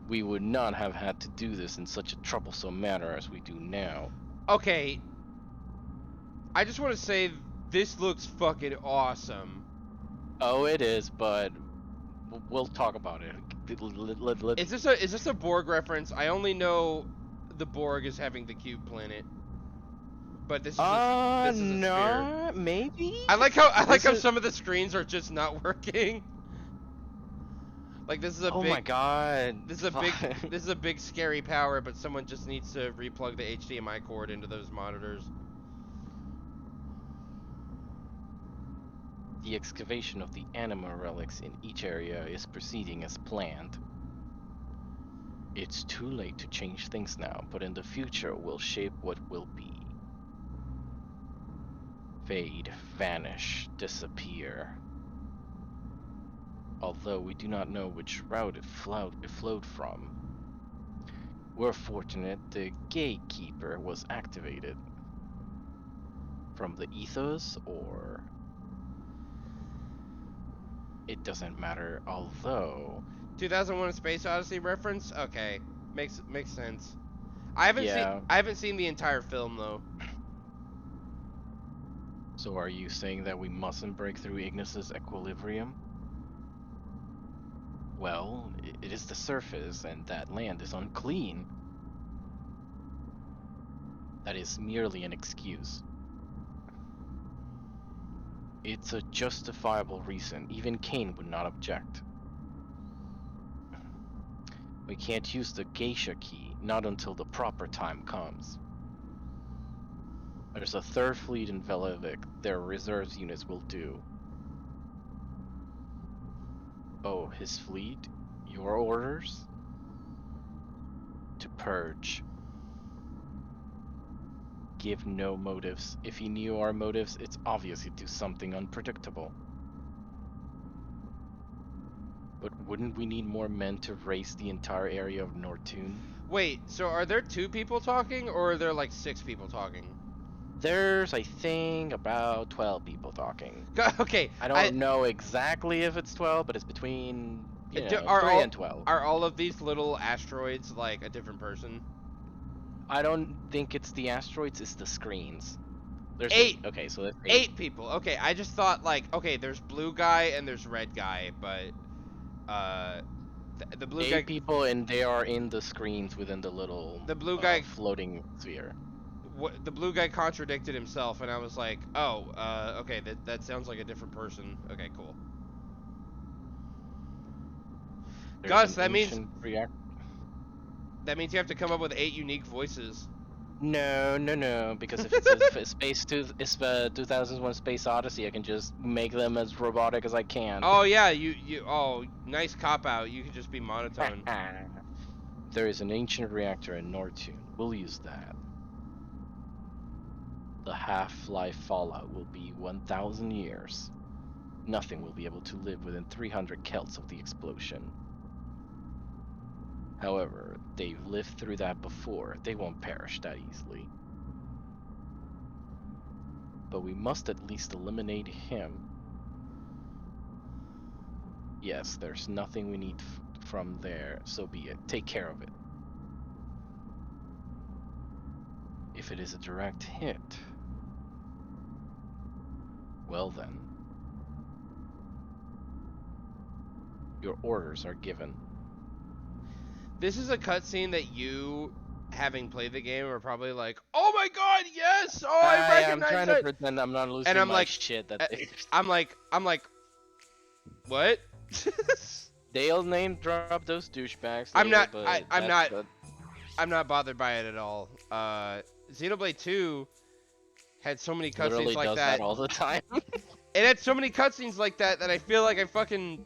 We would not have had to do this in such a troublesome manner as we do now. Okay, I just want to say this looks fucking awesome. Oh, it is, but we'll talk about it. Is this a Borg reference? I only know the Borg is having the cube planet, but this is a sphere. No, maybe. I like how Is... some of the screens are just not working. Like this is a Oh big my god. this is a big scary power, but someone just needs to replug the HDMI cord into those monitors. The excavation of the anima relics in each area is proceeding as planned. It's too late to change things now, but in the future we'll shape what will be. Fade, vanish, disappear. Although we do not know which route it flowed from. We're fortunate the gatekeeper was activated. From the ethos, or... It doesn't matter, although... 2001: A Space Odyssey reference? Okay, makes sense. I haven't seen the entire film though. So are you saying that we mustn't break through Ignis's equilibrium? Well, it is the surface, and that land is unclean. That is merely an excuse. It's a justifiable reason. Even Cain would not object. We can't use the geisha key, not until the proper time comes. There's a third fleet in Velivik. Their reserves units will do. Oh, his fleet? Your orders? To purge. Give no motives. If he knew our motives, it's obvious he'd do something unpredictable. But wouldn't we need more men to race the entire area of Nortune? Wait, so are there 2 people talking, or are there like 6 people talking? There's, I think, about 12 people talking. Okay, I don't know exactly if it's 12, but it's between, you know, 3 and 12. Are all of these little asteroids like a different person? I don't think it's the asteroids, it's the screens. There's 8. Okay, so that's 8 people. Okay, I just thought like, okay, there's blue guy and there's red guy, but the blue 8 guy people, and they are in the screens within the little floating sphere. The blue guy contradicted himself, and I was like, oh, okay, that sounds like a different person. Okay, cool. Gus, that means you have to come up with 8 unique voices. No, because if it's a 2001 Space Odyssey, I can just make them as robotic as I can. Oh yeah, oh, nice cop out. You could just be monotone. There is an ancient reactor in Nortune. We'll use that. The half-life fallout will be 1,000 years. Nothing will be able to live within 300 Celts of the explosion. However, they've lived through that before. They won't perish that easily. But we must at least eliminate him. Yes, there's nothing we need from there, so be it. Take care of it. If it is a direct hit, well then. Your orders are given. This is a cutscene that you, having played the game, are probably like, "Oh my god, yes! Oh, I recognize I'm trying to pretend I'm not losing my shit. That I'm like, what? They'll name drop those douchebags. I'm not bothered by it at all. Xenoblade 2 had so many cutscenes like that all the time. It had so many cutscenes like that I feel like I fucking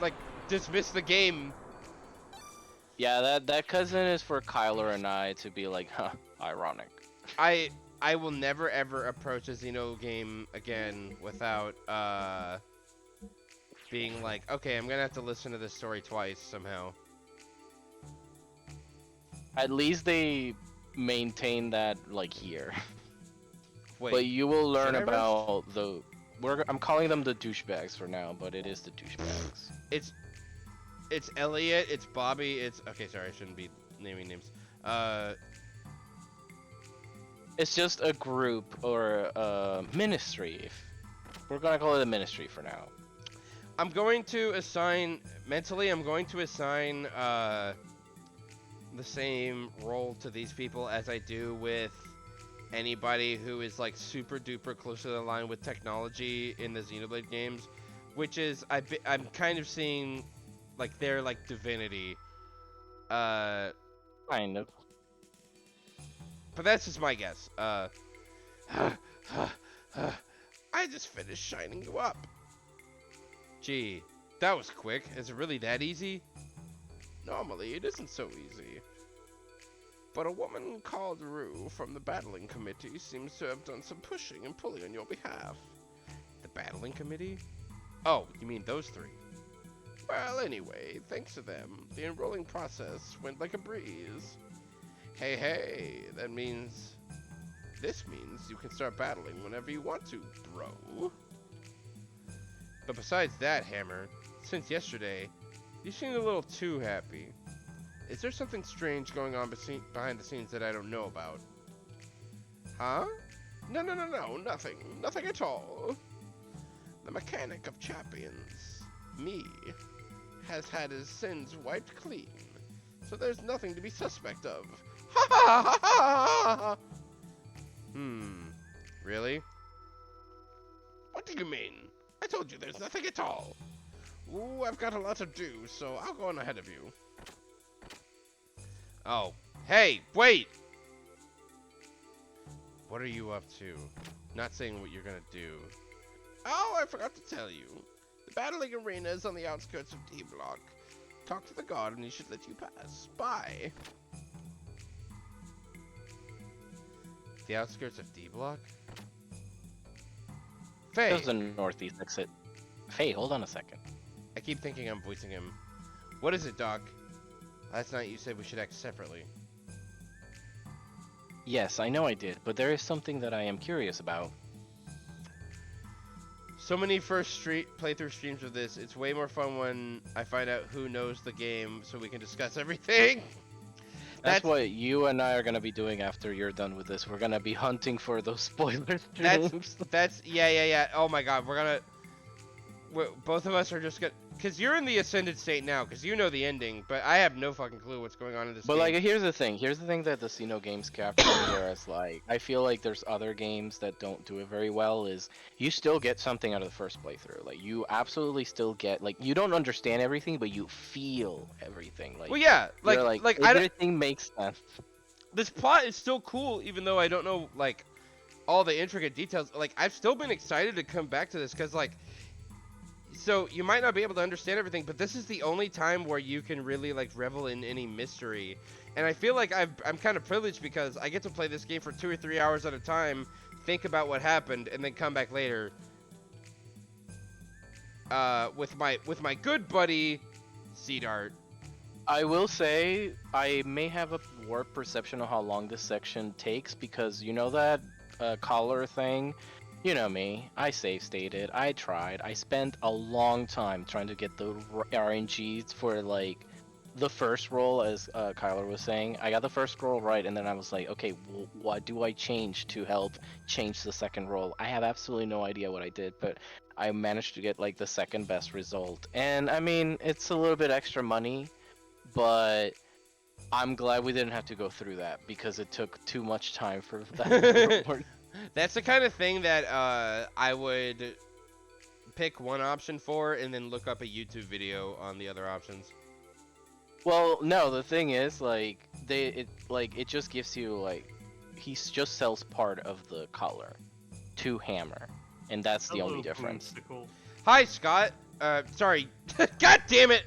like dismissed the game. Yeah, that cousin is for Kyler and I to be like, huh, ironic. I will never ever approach a Xeno game again without being like, okay, I'm gonna have to listen to this story twice somehow. At least they maintain that like here. Wait, But you will learn should I rest? about the. I'm calling them the douchebags for now, but it is the douchebags. It's Elliot, it's Bobby, it's okay. Sorry, I shouldn't be naming names. It's just a group or a ministry. We're gonna call it a ministry for now. I'm going to assign mentally. I'm going to assign the same role to these people as I do with anybody who is like super duper close to the line with technology in the Xenoblade games, which is I'm kind of seeing like they're like divinity. Kind of. But that's just my guess. I just finished shining you up. Gee, that was quick. Is it really that easy? Normally, it isn't so easy. But a woman called Rue from the battling committee seems to have done some pushing and pulling on your behalf. The battling committee? Oh, you mean those three? Well, anyway, thanks to them, the enrolling process went like a breeze. Hey, that means... This means you can start battling whenever you want to, bro. But besides that, Hammer, since yesterday, you seem a little too happy. Is there something strange going on behind the scenes that I don't know about? Huh? No, nothing. Nothing at all. The mechanic of champions, me, has had his sins wiped clean, so there's nothing to be suspect of. Ha ha ha ha ha! Really? What do you mean? I told you there's nothing at all. Ooh, I've got a lot to do, so I'll go on ahead of you. Oh, hey, wait! What are you up to? Not saying what you're gonna do. Oh, I forgot to tell you. The battling arena is on the outskirts of D Block. Talk to the guard and he should let you pass. Bye. The outskirts of D Block? Faye! There's a northeast exit. Hey, hold on a second. I keep thinking I'm voicing him. What is it, Doc? Last night you said we should act separately. Yes, I know I did, but there is something that I am curious about. So many first playthrough streams of this. It's way more fun when I find out who knows the game so we can discuss everything. That's what you and I are gonna be doing after you're done with this. We're gonna be hunting for those spoiler streams. Yeah. Oh my god, both of us are just gonna, cause you're in the ascended state now, cause you know the ending, but I have no fucking clue what's going on in this game. But like, here's the thing that the Xeno games capture here is like, I feel like there's other games that don't do it very well, is you still get something out of the first playthrough. Like, you absolutely still get, like, you don't understand everything, but you feel everything. Like, well, yeah, like everything makes sense. This plot is still cool, even though I don't know, like, all the intricate details. Like, I've still been excited to come back to this, cause like, so you might not be able to understand everything, but this is the only time where you can really like revel in any mystery. And I feel like I'm kind of privileged because I get to play this game for 2 or 3 hours at a time, think about what happened, and then come back later with my good buddy Seedart. I will say I may have a warped perception of how long this section takes, because you know that collar thing. You know me, I save stated, I tried, I spent a long time trying to get the RNGs for like the first roll, as Kyler was saying. I got the first roll right, and then I was like, okay, what do I change to help change the second roll? I have absolutely no idea what I did, but I managed to get like the second best result. And I mean, it's a little bit extra money, but I'm glad we didn't have to go through that because it took too much time for that. That's the kind of thing that I would pick one option for and then look up a YouTube video on the other options. Well, no, the thing is, like, it just gives you, like, he just sells part of the color to Hammer, and that's the only difference. Hi, Scott. Sorry. God damn it!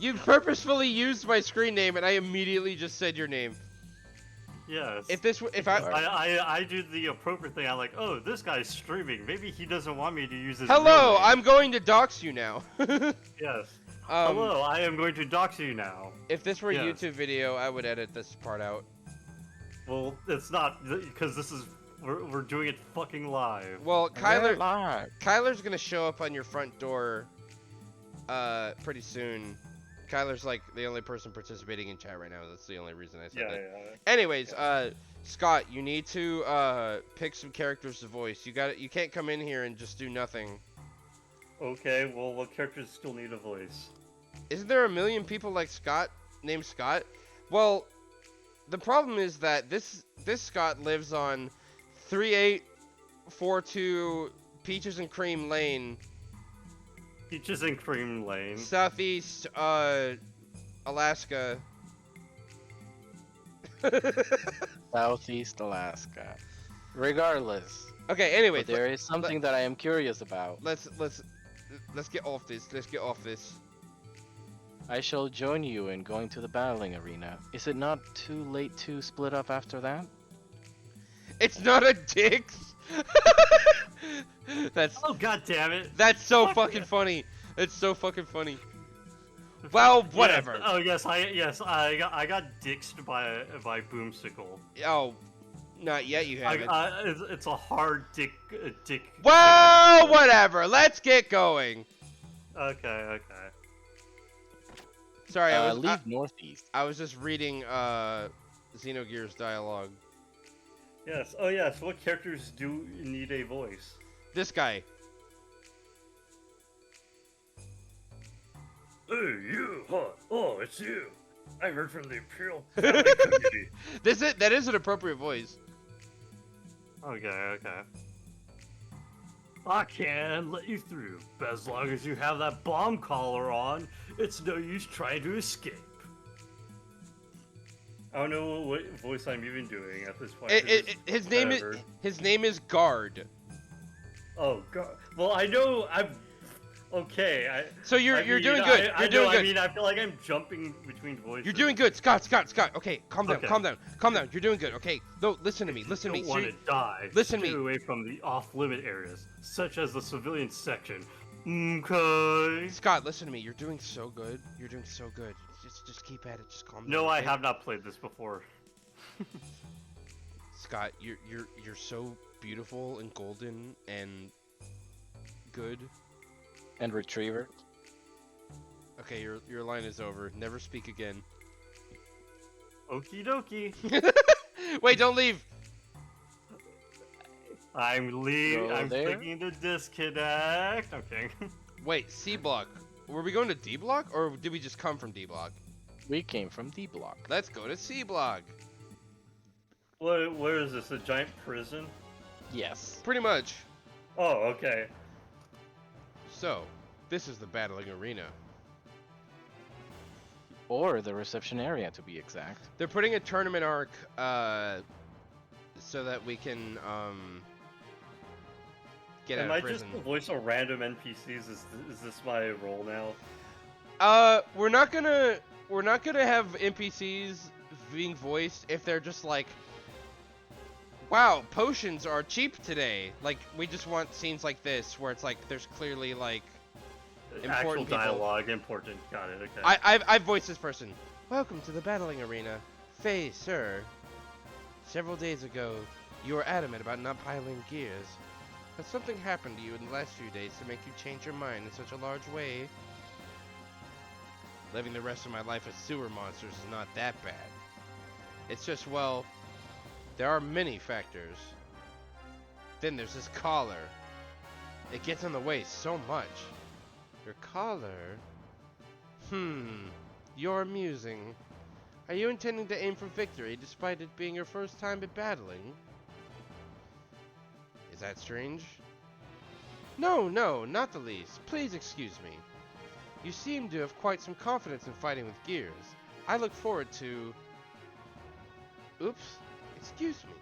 You purposefully used my screen name, and I immediately just said your name. Yes. If I do the appropriate thing. I'm like, oh, this guy's streaming. Maybe he doesn't want me to use his Hello, real name. I'm going to dox you now. Yes. Hello, I am going to dox you now. If this were a Yes. YouTube video, I would edit this part out. Well, it's not because this is we're doing it fucking live. Well, We're live. Kyler's gonna show up on your front door, pretty soon. Kyler's like the only person participating in chat right now. That's the only reason I said Yeah, that. yeah. Anyways, Scott, you need to pick some characters to voice. You can't come in here and just do nothing. Okay, well, what characters still need a voice? Isn't there a million people like Scott named Scott? Well, the problem is that this Scott lives on 3842 Peaches and Cream Lane, Peaches and Cream Lane. Southeast Alaska. Southeast Alaska. Regardless, Okay, anyway, but there is something that I am curious about. let's get off this. Let's get off this. I shall join you in going to the battling arena. Is it not too late to split up after that? It's not a Dix. That's Oh, god damn it! that's so Fuck fucking yeah. funny. It's so fucking funny. Well, whatever. Yes, I got dixed by Boomsicle. Oh, not yet. You haven't. It's a hard dick. Well, whatever. Let's get going. Okay. Sorry, Leave northeast. I was just reading Xenogears dialogue. Yes. Oh yes. What characters do need a voice? This guy. Hey, you, huh? Oh, it's you. I heard from the Imperial Family Community. That is an appropriate voice. Okay. I can let you through, but as long as you have that bomb collar on, it's no use trying to escape. I don't know what voice I'm even doing at this point. His name is Guard. Oh God. Well, I know I'm. Okay. So you're doing good. You're doing good. I mean, I feel like I'm jumping between voices. You're doing good, Scott. Okay, calm down. Okay. Calm down. You're doing good. Okay, no, listen to me. Don't want to die. Listen to Stay me. away from the off-limit areas, such as the civilian section. Okay. Scott, listen to me. You're doing so good. You're doing so good. Just keep at it. Just calm down. No, I okay? have not played this before. Scott, you're so beautiful and golden and good. And retriever. Okay, your line is over. Never speak again. Okie dokie. Wait, don't leave. I'm leaving. Go I'm there. clicking to disconnect. Okay. Wait, C block. Were we going to D block or did we just come from D block? We came from D block. Let's go to C block. Where is this? A giant prison? Yes. Pretty much. Oh, okay. So, this is the battling arena. Or the reception area, to be exact. They're putting a tournament arc, so that we can, get Am out I of prison. just the voice of random NPCs? Is this my role now? We're not gonna have NPCs being voiced if they're just like, wow, potions are cheap today. Like, we just want scenes like this where it's like there's clearly like Actual important people. dialogue, important. Got it. Okay. I've voiced this person. Welcome to the battling arena, Faye, sir. Several days ago, you were adamant about not piling gears. Has something happened to you in the last few days to make you change your mind in such a large way? Living the rest of my life as sewer monsters is not that bad. It's just, well, there are many factors. Then there's this collar. It gets in the way so much. Your collar? You're amusing. Are you intending to aim for victory despite it being your first time at battling? Is that strange? No, not the least. Please excuse me. You seem to have quite some confidence in fighting with gears. I look forward to... Oops. Excuse me.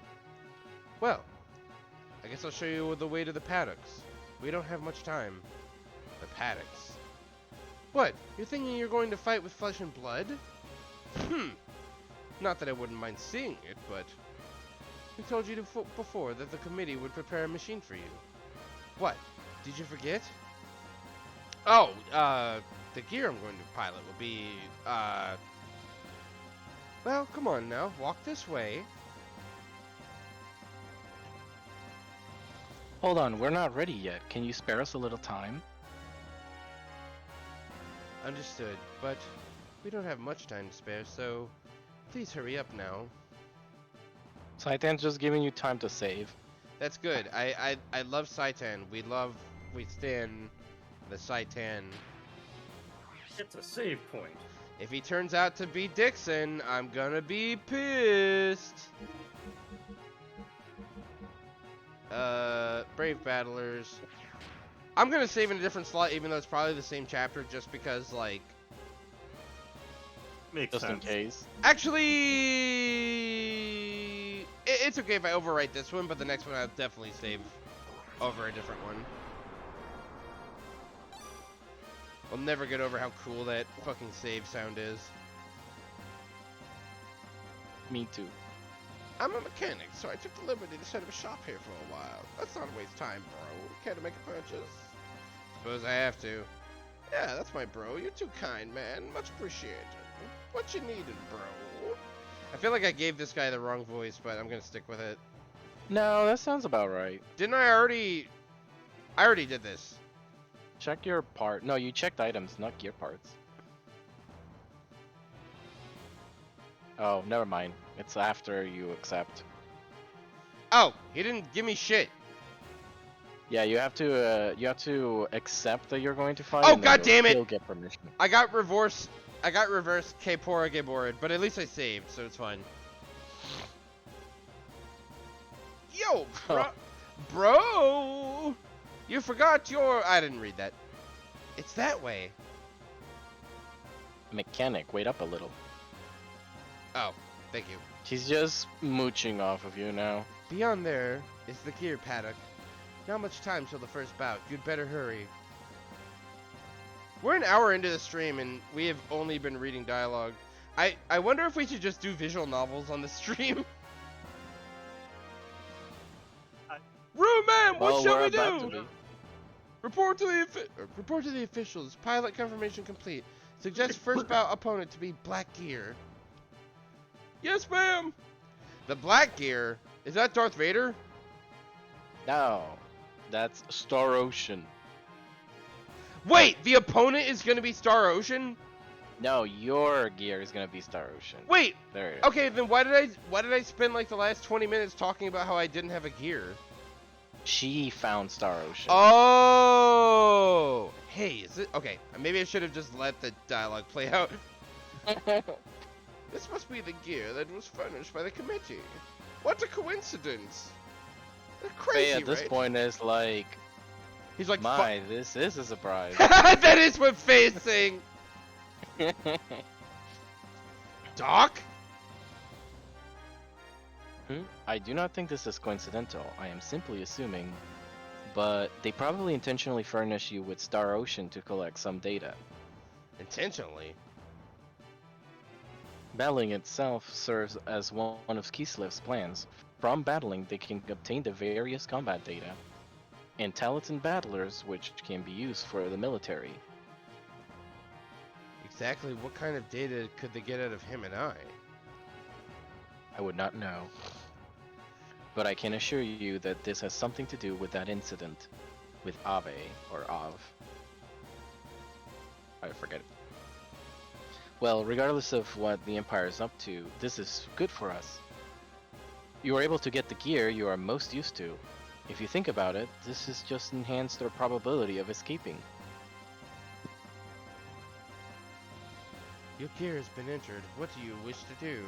Well, I guess I'll show you the way to the paddocks. We don't have much time. The paddocks. What? You're thinking you're going to fight with flesh and blood? Not that I wouldn't mind seeing it, but... We told you before that the committee would prepare a machine for you. What? Did you forget? Oh, the gear I'm going to pilot will be, well, come on now. Walk this way. Hold on, we're not ready yet. Can you spare us a little time? Understood, but we don't have much time to spare, so please hurry up now. Saitan's just giving you time to save. That's good. I love Saitan. We stand the Saitan. It's a save point. If he turns out to be Dixon, I'm gonna be pissed. Brave Battlers. I'm gonna save in a different slot, even though it's probably the same chapter, just because, like... Makes Just sense. in case. Actually... It's okay if I overwrite this one, but the next one I'll definitely save over a different one. I'll never get over how cool that fucking save sound is. Me too. I'm a mechanic, so I took the liberty to set up a shop here for a while. Let's not waste time, bro. Care to make a purchase? Suppose I have to. Yeah, that's my bro. You're too kind, man. Much appreciated. What you needed, bro? I feel like I gave this guy the wrong voice, but I'm gonna stick with it. No, that sounds about right. Didn't I already... I already did this. Check your part. No, you checked items, not gear parts. Oh, never mind. It's after you accept. Oh, he didn't give me shit. Yeah, you have to accept that you're going to fight. Oh, and then God damn it! You'll get permission. I got reverse Kpora Gaborid, but at least I saved, so it's fine. Yo, bro, bro, you forgot your... I didn't read that. It's that way. Mechanic, wait up a little. Oh, thank you. He's just mooching off of you now. Beyond there is the gear paddock. Not much time till the first bout. You'd better hurry. We're an hour into the stream and we have only been reading dialogue. I wonder if we should just do visual novels on the stream. Room man, what shall we do? Report to the officials. Pilot confirmation complete. Suggest first bout opponent to be Black Gear. Yes, ma'am. The Black Gear, is that Darth Vader? No, that's Star Ocean. Wait, the opponent is gonna be Star Ocean? No, your gear is gonna be Star Ocean. Wait. There it is. Okay, then why did I spend like the last 20 minutes talking about how I didn't have a gear? She found Star Ocean. Oh. Hey, is it okay? Maybe I should have just let the dialogue play out. This must be the gear that was furnished by the committee. What a coincidence! They're crazy, Faye at this right? point is like, He's like, my, this is a surprise. that is what Faye is saying. Doc? I do not think this is coincidental. I am simply assuming, but they probably intentionally furnish you with Star Ocean to collect some data. Intentionally. Battling itself serves as one of Kislev's plans. From battling, they can obtain the various combat data and talented battlers, which can be used for the military. Exactly what kind of data could they get out of him and I? I would not know. But I can assure you that this has something to do with that incident with Ave, or Av. I forget it. Well, regardless of what the Empire is up to, this is good for us. You are able to get the gear you are most used to. If you think about it, this has just enhanced our probability of escaping. Your gear has been entered. What do you wish to do?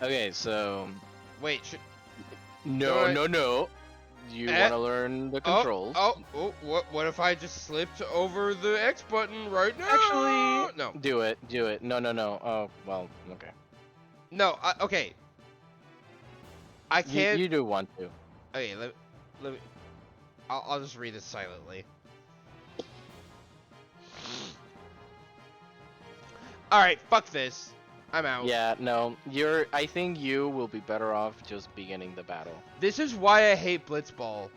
Okay, so... Wait, No. You want to learn the controls? What if I just slipped over the X button right now? Actually, no. Do it. No. Oh, well, okay. No, okay. I can't. You do want to. Okay, let me. I'll just read this silently. All right, fuck this. I'm out. Yeah, no. I think you will be better off just beginning the battle. This is why I hate Blitzball.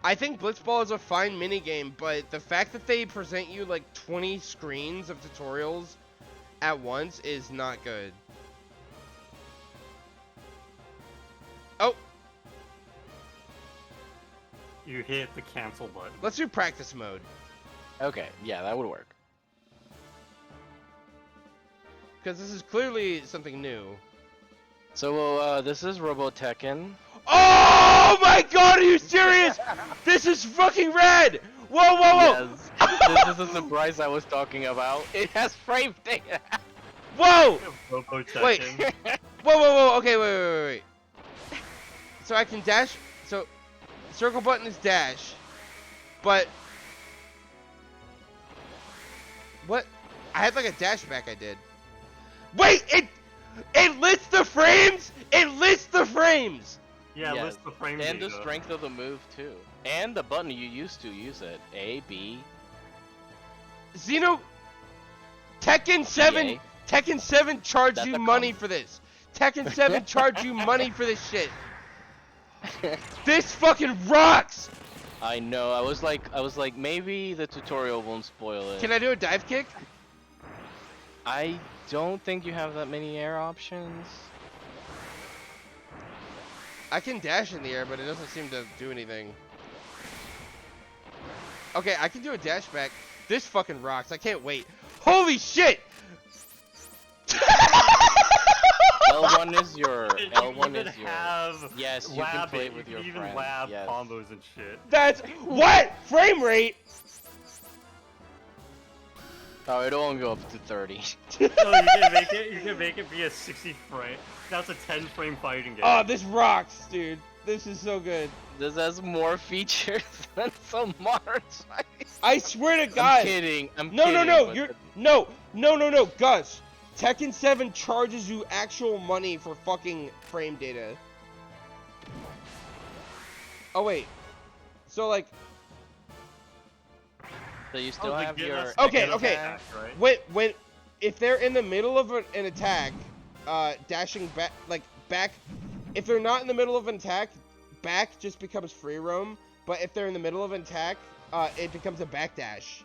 I think Blitzball is a fine minigame, but the fact that they present you like 20 screens of tutorials at once is not good. Oh. You hit the cancel button. Let's do practice mode. Okay, yeah, that would work. Because this is clearly something new. So, this is Robotekken. Oh my god, are you serious? This is fucking rad! Whoa, whoa, whoa! Yes, this is the surprise I was talking about. It has frame data. Whoa! Robotekken. Wait. Whoa, whoa, whoa, okay, wait. So I can dash, so circle button is dash, but what? I had like a dash back I did. Wait, it lists the frames? It lists the frames! Yeah, Yes, list the frame and data. the strength of the move too, and the button you used to use it. A, B. Tekken 7, EA. Tekken 7 charged That's you a money combo. for this. Tekken 7 charged you money for this shit. This fucking rocks! I know. I was like, maybe the tutorial won't spoil it. Can I do a dive kick? I don't think you have that many air options. I can dash in the air, but it doesn't seem to do anything. Okay, I can do a dash back. This fucking rocks. I can't wait. Holy shit! L1 is your. You L1 even is your. have Yes, you can play it with your even friends. lab Yes. combos and shit. That's what? Frame rate? Oh, it'll only go up to 30. No, you can make it. You can make it be a 60 frame. That's a 10 frame fighting game. Oh, this rocks, dude. This is so good. This has more features than some modern sites. I swear to God. I'm kidding. No, kidding, no, but you're no, Gus. Tekken 7 charges you actual money for fucking frame data. Oh wait. So like So you still they have give your. us Okay, an okay. attack, right? when if they're in the middle of an attack, dashing back, if they're not in the middle of an attack, back just becomes free roam. But if they're in the middle of an attack, it becomes a backdash.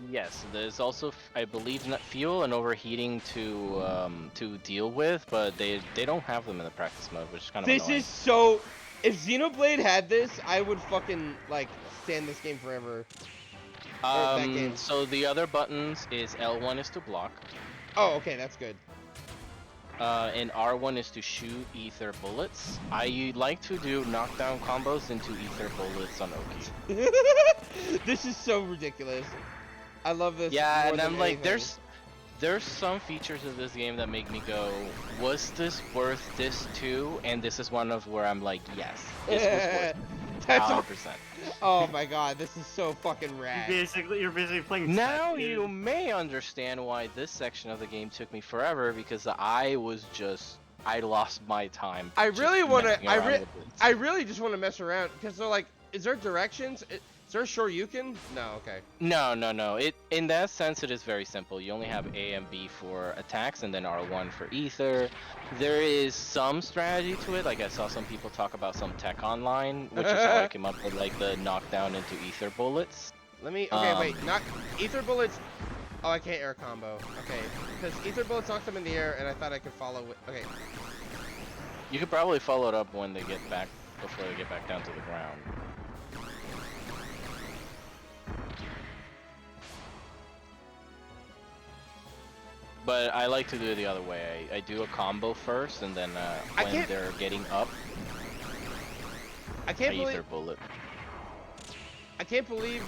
Yes, there's also, I believe, not fuel and overheating to deal with, but they don't have them in the practice mode, which is kind of This annoying. is so. If Xenoblade had this, I would fucking like stand this game forever. that game. So the other buttons is L1 is to block, Oh, okay, that's good. and R1 is to shoot ether bullets. I like to do knockdown combos into ether bullets on Oki. This is so ridiculous. I love this. Yeah, more and than I'm like, anything. there's some features of this game that make me go, was this worth this too? And this is one of where I'm like, yes, this was worth it. That's 100%. Oh my god, this is so fucking rad. You're basically playing. Now Tekken. you may understand why this section of the game took me forever, because I lost my time. I just really want messing to. around with this. I really just want to mess around because they're like, is there directions? Is there Shoryuken? No, okay. No. In that sense, it is very simple. You only have A and B for attacks, and then R1 for ether. There is some strategy to it. Like I saw some people talk about some tech online, which is how I came up with like the knockdown into ether bullets. Let me. Okay, wait. Not ether bullets. Oh, I can't air combo. Okay, because ether bullets knock them in the air, and I thought I could follow. Okay. You could probably follow it up when they get back, before they get back down to the ground. But I like to do it the other way. I do a combo first, and then when they're getting up, I can't believe. ether bullet. I can't believe.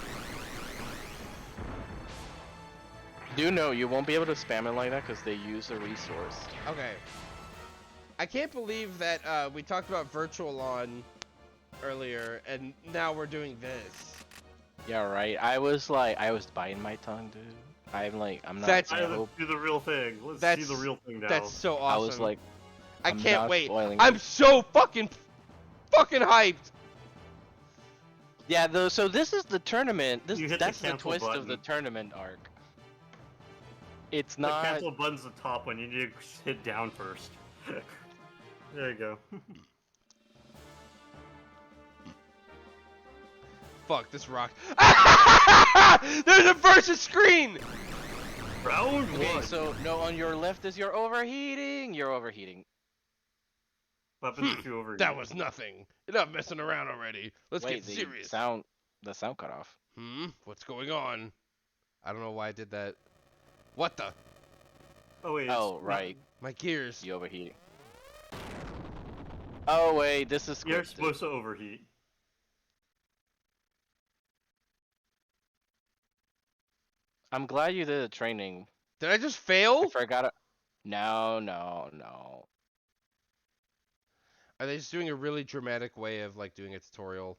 Do know you won't be able to spam it like that because they use a resource. Okay. I can't believe that we talked about Virtual On earlier, and now we're doing this. Yeah, right. I was biting my tongue, dude. I'm not. That's- I Let's hope. do the real thing. Let's That's- see the real thing now. That's so I awesome. was like, I I'm can't not wait. spoiling I'm it. so fucking hyped. Yeah, though. So this is the tournament. You hit the That's the cancel twist of the button. tournament arc. It's The not. cancel button's the top one. You need to hit down first. There you go. Fuck, this rocks. There's a versus screen! Round Okay, one. so no, on your left is your overheating. You're overheating. What happens if you overheat? That was nothing. Enough messing around already. Let's Wait, get serious. the sound cut off. What's going on? I don't know why I did that. What the? Oh wait. Oh, right. My gears. You overheating. Oh wait, this is You're scripted. supposed to overheat. I'm glad you did the training. Did I just fail? I forgot it. No. Are they just doing a really dramatic way of like doing a tutorial?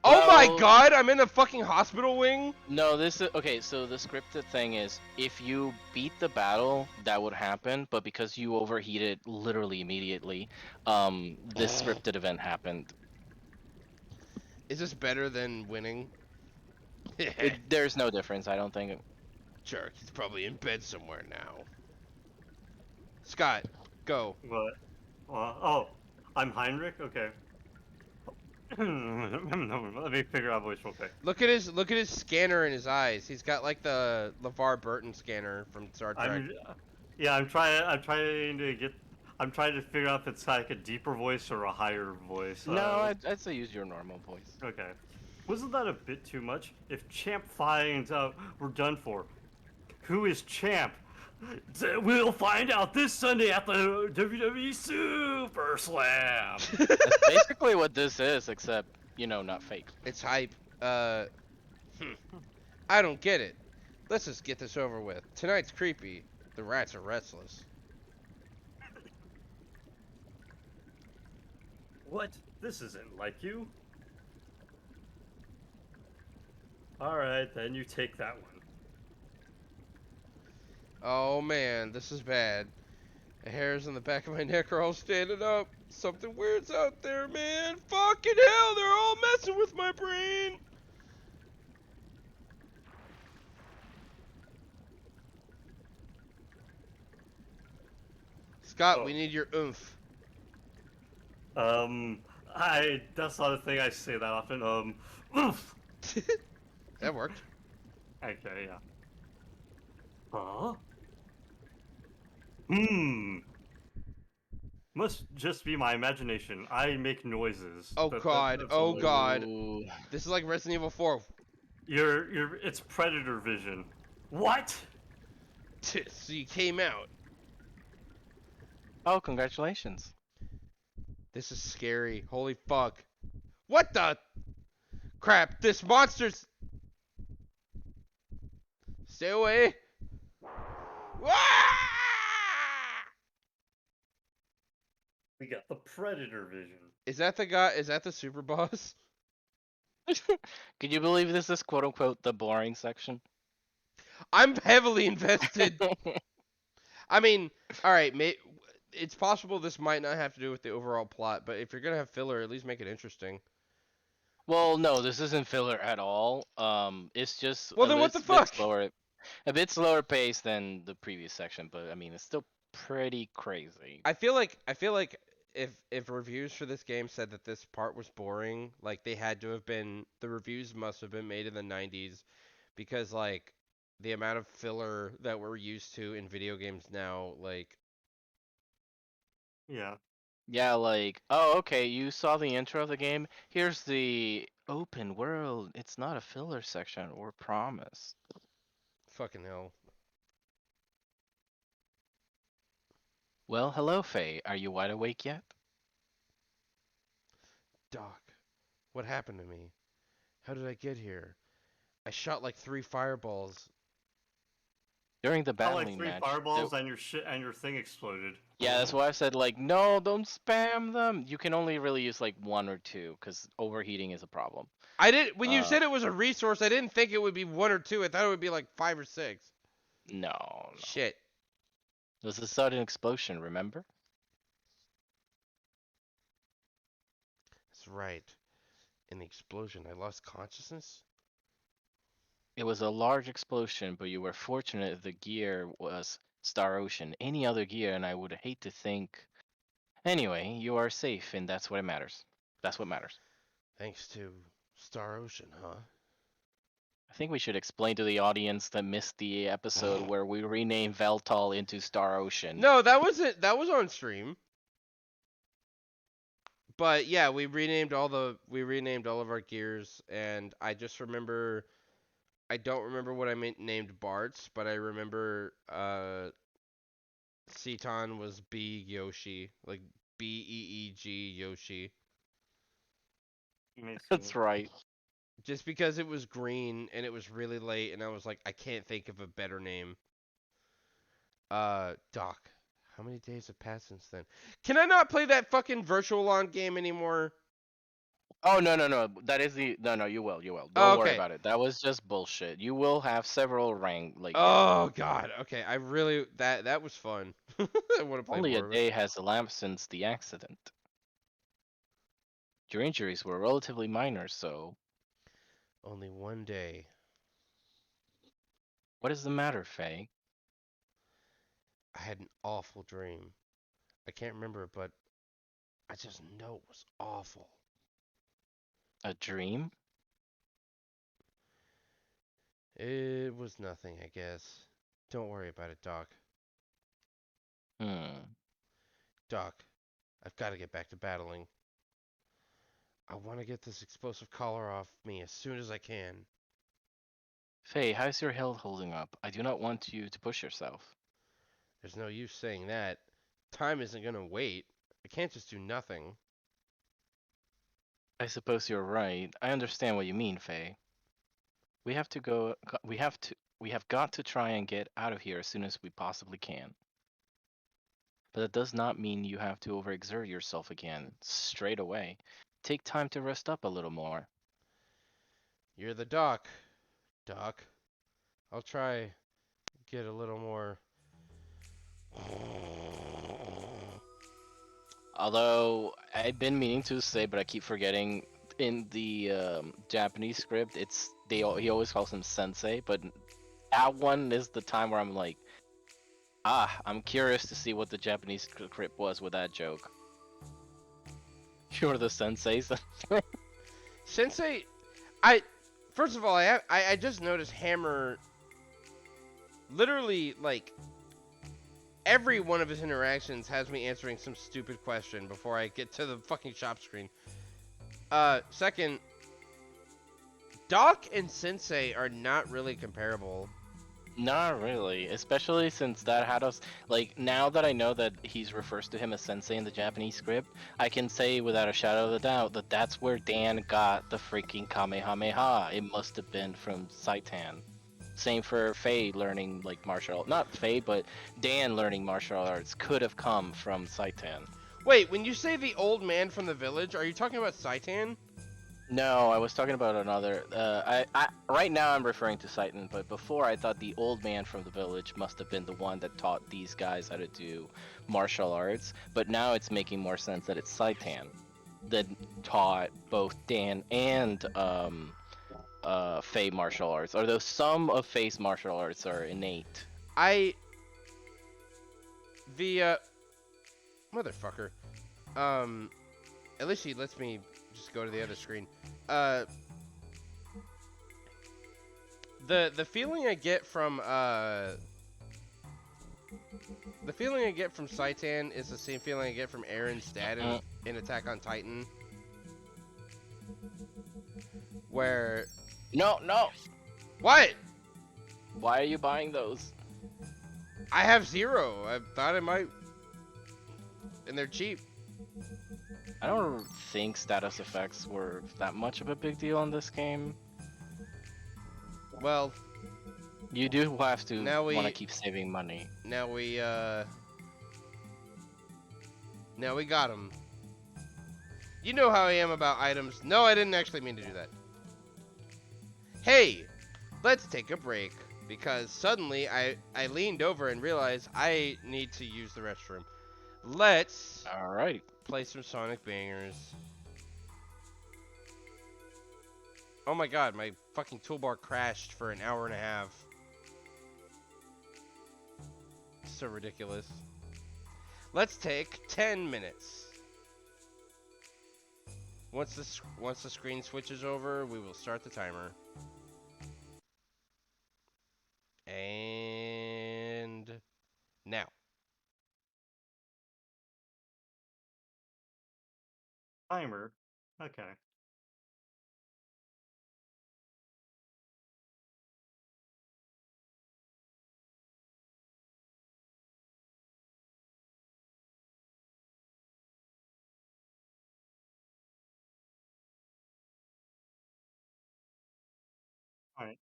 Well, Oh my god, I'm in the fucking hospital wing? No, this is okay. So the scripted thing is, if you beat the battle, that would happen. But because you overheated literally immediately, this scripted event happened. Is this better than winning? There's no difference, I don't think. Jerk, he's probably in bed somewhere now. Scott, go. What? Oh, I'm Heinrich. Okay. Let me figure out voice real quick. Look at his scanner in his eyes. He's got like the LeVar Burton scanner from Star Trek. I'm trying to figure out if it's like a deeper voice or a higher voice. No, I'd say use your normal voice. Okay. Wasn't that a bit too much? If Champ finds out, we're done for. Who is Champ? We'll find out this Sunday at the WWE Super Slam. That's basically what this is, except, you know, not fake. It's hype. I don't get it. Let's just get this over with. Tonight's creepy. The rats are restless. What? This isn't like you. Alright, then you take that one. Oh man, this is bad. The hairs on the back of my neck are all standing up. Something weird's out there, man. Fucking hell, they're all messing with my brain. Scott, we need your oomph. That's not a thing I say that often. Oof. That worked. Okay, yeah. Huh? Must just be my imagination. I make noises. Oh god, oh god. Ooh. This is like Resident Evil 4. It's predator vision. What? So you came out. Oh, congratulations. This is scary. Holy fuck. What the? Crap, this monster's... Stay away. Wah! We got the predator vision. Is that the guy? Is that the super boss? Can you believe this is quote unquote the boring section? I'm heavily invested. I mean, alright, it's possible this might not have to do with the overall plot, but if you're gonna have filler, at least make it interesting. Well, no, this isn't filler at all. It's just Well, then what the fuck? A bit slower pace than the previous section, but I mean, it's still pretty crazy. I feel like if reviews for this game said that this part was boring, like they had to have been, the reviews must have been made in the 90s, because like the amount of filler that we're used to in video games now, like Yeah. Yeah, like, oh, okay, you saw the intro of the game. Here's the open world. It's not a filler section, or promise. fucking hell. Well, hello, Faye. Are you wide awake yet? Doc, what happened to me? How did I get here? I shot like 3 fireballs. During the Shot battling like 3 match. fireballs and your thing exploded. Yeah, that's why I said, like, no, don't spam them. You can only really use like 1 or 2, because overheating is a problem. When you said it was a resource, I didn't think it would be 1 or 2. I thought it would be like 5 or 6. No. Shit. It was a sudden explosion, remember? That's right. In the explosion, I lost consciousness? It was a large explosion, but you were fortunate the gear was Star Ocean. Any other gear, and I would hate to think. Anyway, you are safe, and that's what matters. That's what matters. Thanks to Star Ocean, huh? I think we should explain to the audience that missed the episode where we renamed Veltal into Star Ocean. No, that was it. That was on stream. But yeah, we renamed all of our gears, and I just remember I don't remember what I named Bart's, but I remember Seaton was B Yoshi, like Beeg Yoshi, Makes That's sense. right. just because it was green and it was really late, and I was like, I can't think of a better name. Doc, how many days have passed since then? Can I not play that fucking virtual lawn game anymore? Oh no. That is the no. You will. Oh, Don't worry okay. about it. That was just bullshit. You will have several rank Oh god. Okay. I really that was fun. I want to play only a more of it. day has elapsed since the accident. Your injuries were relatively minor, so Only one day. what is the matter, Faye? I had an awful dream. I can't remember it, but I just know it was awful. A dream? It was nothing, I guess. Don't worry about it, Doc. Hmm. Doc, I've got to get back to battling. I want to get this explosive collar off me as soon as I can. Faye, how's your health holding up? I do not want you to push yourself. There's no use saying that. Time isn't gonna wait. I can't just do nothing. I suppose you're right. I understand what you mean, Faye. We have to go. We have got to try and get out of here as soon as we possibly can. But that does not mean you have to overexert yourself again straight away. Take time to rest up a little more. You're the doc, Doc. I'll try get a little more. Although I've been meaning to say, but I keep forgetting. In the Japanese script, he always calls him sensei, but that one is the time where I'm like, I'm curious to see what the Japanese script was with that joke. You're the sensei. Sensei, I first of all, I just noticed Hammer literally like every one of his interactions has me answering some stupid question before I get to the fucking shop screen. Second, Doc and Sensei are not really comparable. Not really, especially since that had us like now that I know that he's refers to him as sensei in the Japanese script, I can say without a shadow of a doubt that that's where Dan got the freaking Kamehameha. It must have been from Saitan. Same for Faye learning like martial not Faye, but Dan learning martial arts could have come from Saitan. Wait, when you say the old man from the village, are you talking about Saitan? No, I was talking about another. I right now I'm referring to Saitan, but before I thought the old man from the village must have been the one that taught these guys how to do martial arts. But now it's making more sense that it's Saitan that taught both Dan and Faye martial arts. Although some of Faye's martial arts are innate. I the motherfucker. At least he lets me just go to the other screen. Uh, the feeling I get from the feeling I get from Saitan is the same feeling I get from Aaron's dad in Attack on Titan, where No. what? Why are you buying those? I have 0. I thought I might, and they're cheap. I don't think status effects were that much of a big deal in this game. Well, You do have to Now want to we- keep saving money. now we got them. You know how I am about items. No, I didn't actually mean to do that. Hey, let's take a break. Because suddenly I leaned over and realized I need to use the restroom. Let's Alright. play some Sonic bangers. Oh my god, my fucking toolbar crashed for an hour and a half. So ridiculous. Let's take 10 minutes. Once the screen switches over, we will start the timer. And now. timer. Okay. All right.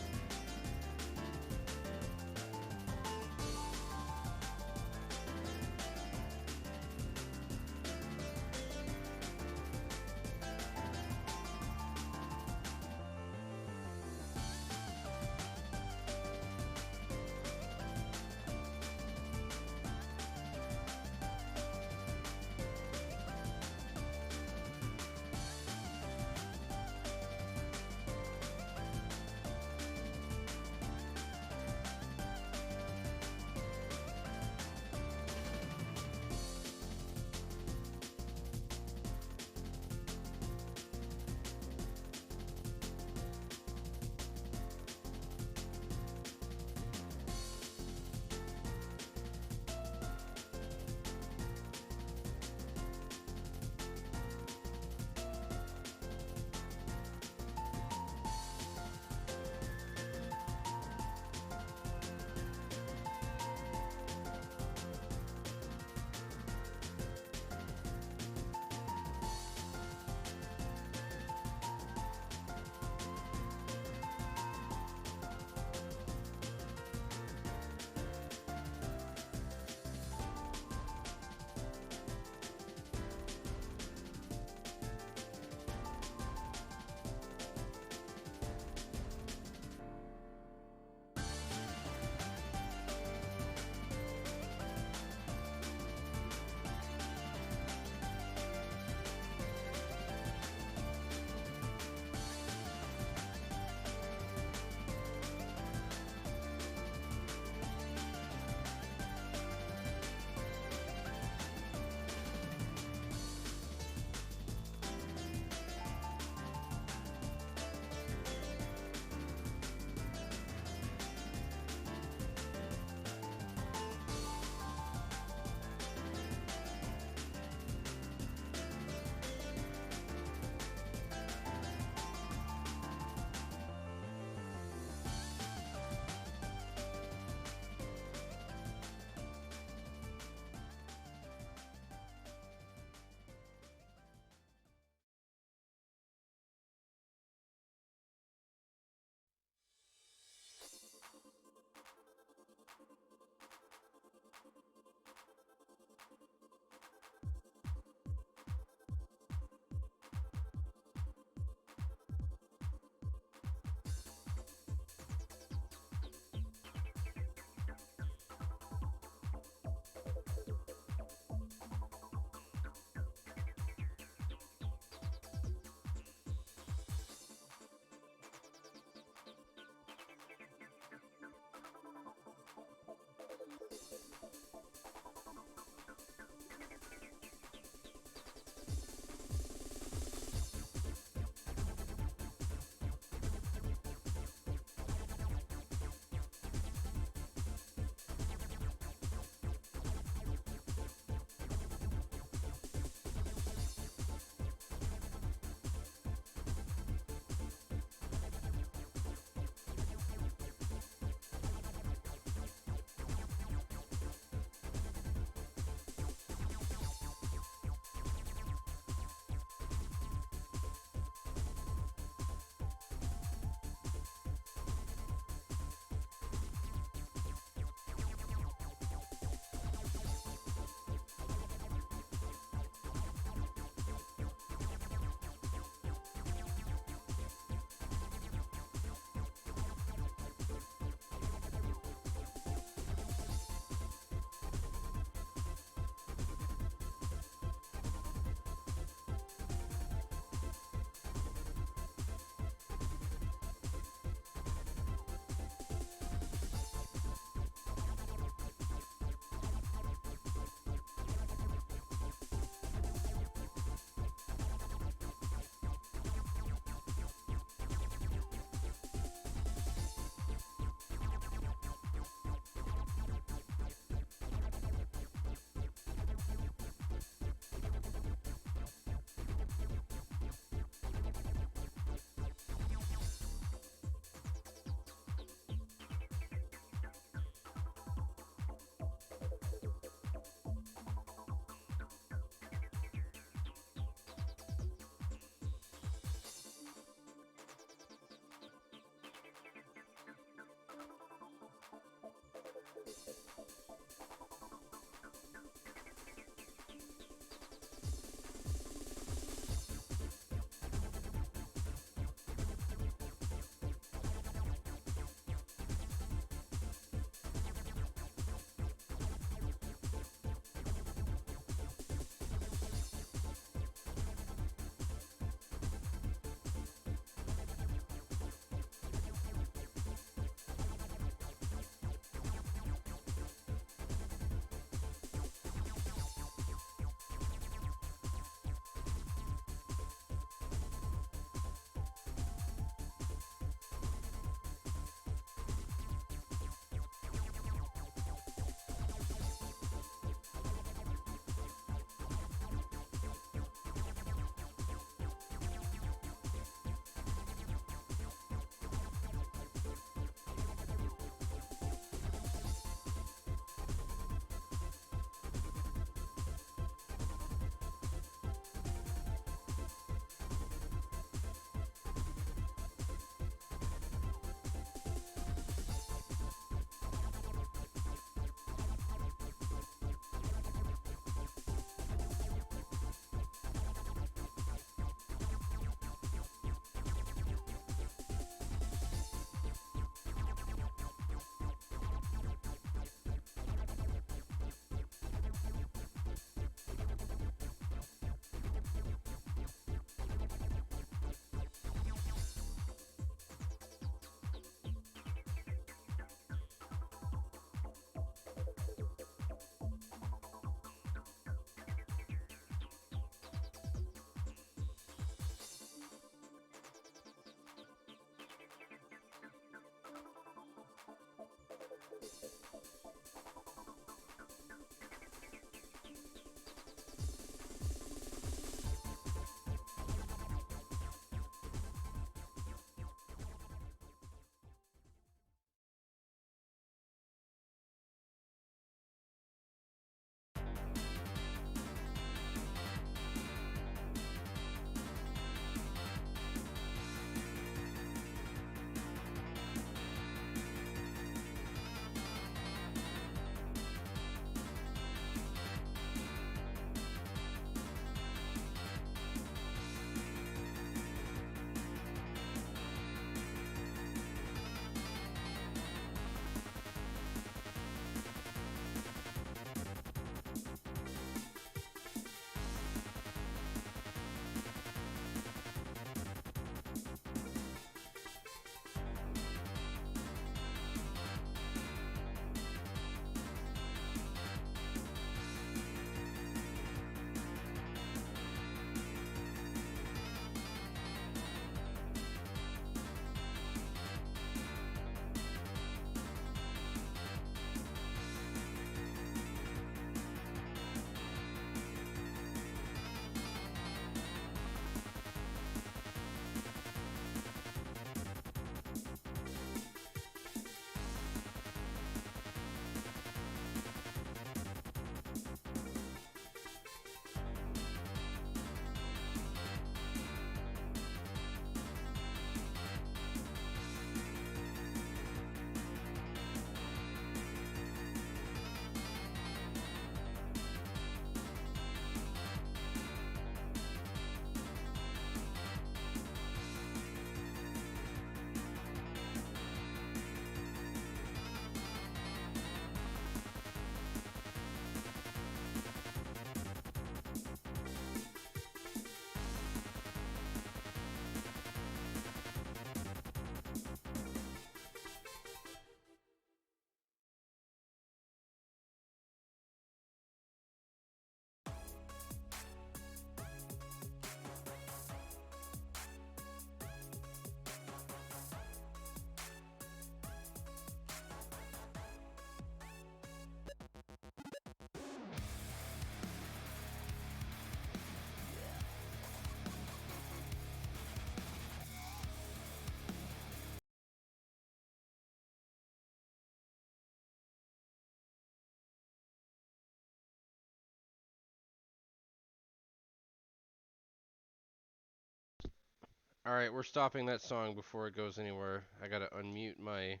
Alright, we're stopping that song before it goes anywhere. I gotta unmute my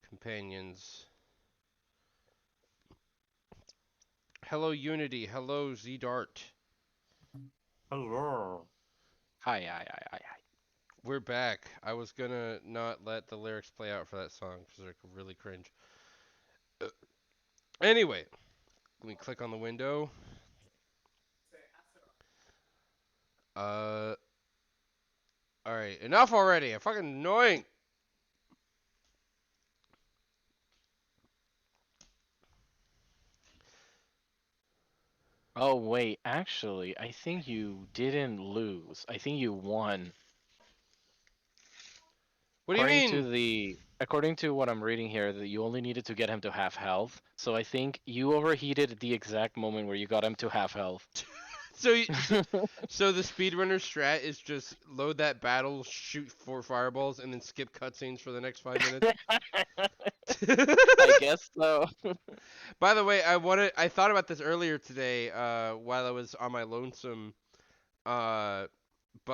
companions. Hello, Unity. Hello, Z-Dart. Hello. Hi. We're back. I was gonna not let the lyrics play out for that song because they're really cringe. Anyway, let me click on the window. Alright, enough already. I'm fucking annoying. Oh wait, actually, I think you didn't lose. I think you won. What do you mean? According to what I'm reading here, that you only needed to get him to half health. So I think you overheated at the exact moment where you got him to half health. So the speedrunner strat is just load that battle, shoot 4 fireballs, and then skip cutscenes for the next 5 minutes. I guess so. By the way, I thought about this earlier today, while I was on my lonesome. But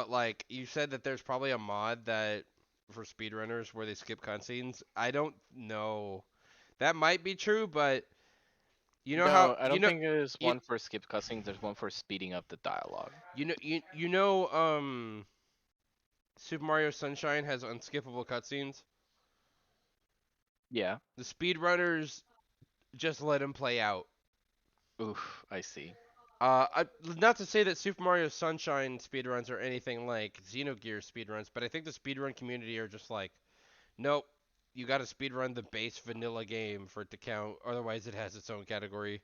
like you said that there's probably a mod that for speedrunners where they skip cutscenes. I don't know. That might be true, but you know how No, I don't think there's you one for skip cussing. There's one for speeding up the dialogue. you know Super Mario Sunshine has unskippable cutscenes. Yeah. The speedrunners just let them play out. Oof, I see. Not to say that Super Mario Sunshine speedruns are anything like Xenogears speedruns, but I think the speedrun community are just like, nope, you gotta speedrun the base vanilla game for it to count, otherwise it has its own category.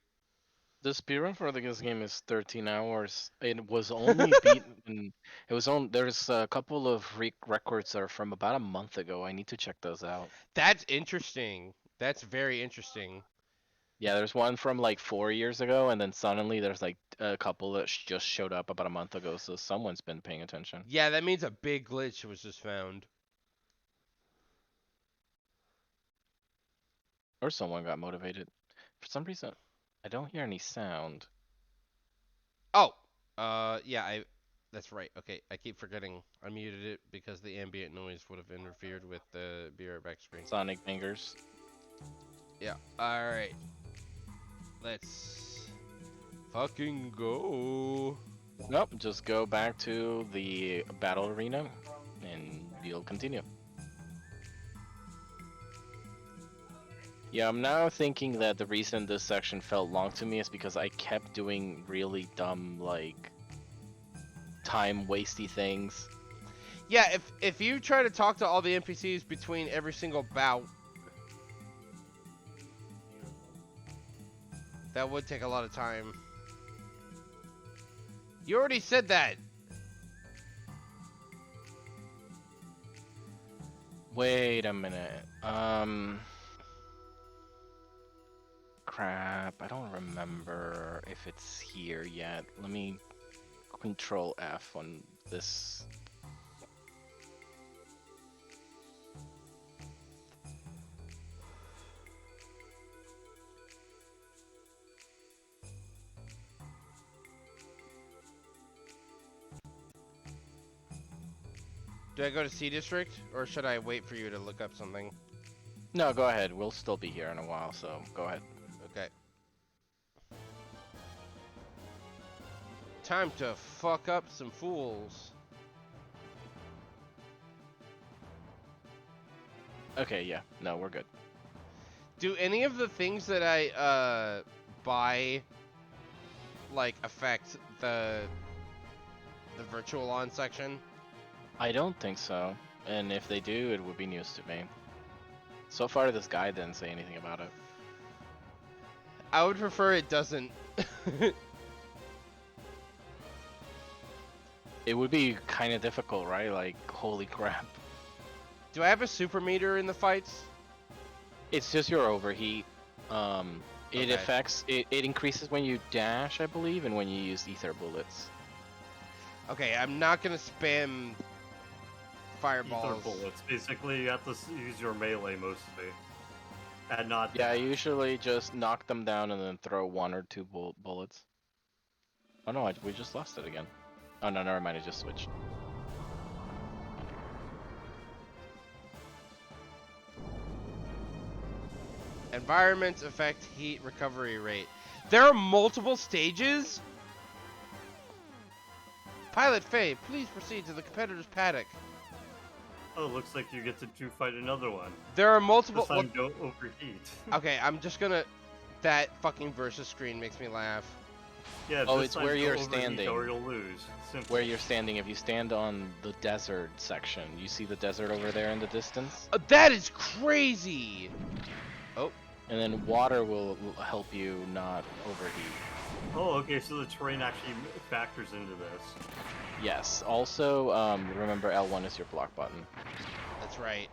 The speedrun for this game is 13 hours. It was only beaten. It was on. There's a couple of records that are from about a month ago. I need to check those out. That's interesting. That's very interesting. Yeah, there's one from like 4 years ago, and then suddenly there's like a couple that just showed up about a month ago. So someone's been paying attention, Yeah, that means a big glitch was just found. or someone got motivated. For some reason, I don't hear any sound. Oh, yeah, that's right. Okay, I keep forgetting I muted it because the ambient noise would have interfered with the Be Right Back screen. Sonic fingers. Yeah, alright. Let's fucking go. Nope, just go back to the battle arena, and you'll continue. Yeah, I'm now thinking that the reason this section felt long to me is because I kept doing really dumb, like, time-wasty things. Yeah, if you try to talk to all the NPCs between every single bout, that would take a lot of time. You already said that. Wait a minute. Crap, I don't remember if it's here yet. Let me Control F on this. Do I go to C District, or should I wait for you to look up something? No, go ahead. We'll still be here in a while, so go ahead. Okay. Time to fuck up some fools. Okay, yeah. No, we're good. Do any of the things that I buy like affect the virtual on section? I don't think so. And if they do, it would be news to me. So far, this guy didn't say anything about it. I would prefer it doesn't. It would be kind of difficult, right? Like, holy crap. Do I have a super meter in the fights? It's just your overheat. It Okay. affects, it increases when you dash, I believe, and when you use ether bullets. Okay, I'm not gonna spam fireballs. Ether bullets. Basically, you have to use your melee mostly. And not. Yeah, I usually just knock them down and then throw 1 or 2 bullets. Oh no, we just lost it again. Oh no, never mind, it just switched. Environments affect heat recovery rate. There are multiple stages? Pilot Faye, please proceed to the competitor's paddock. Oh, looks like you get to fight another one. There are multiple... This time don't overheat. Okay, I'm just gonna... That fucking versus screen makes me laugh. Yeah, Oh, this it's time where don't you're overheat standing. Or you'll lose. Simple. Where you're standing, if you stand on the desert section, you see the desert over there in the distance? That is crazy! Oh. And then water will help you not overheat. Oh, okay, so the terrain actually factors into this. Yes. Also, remember L1 is your block button. That's right.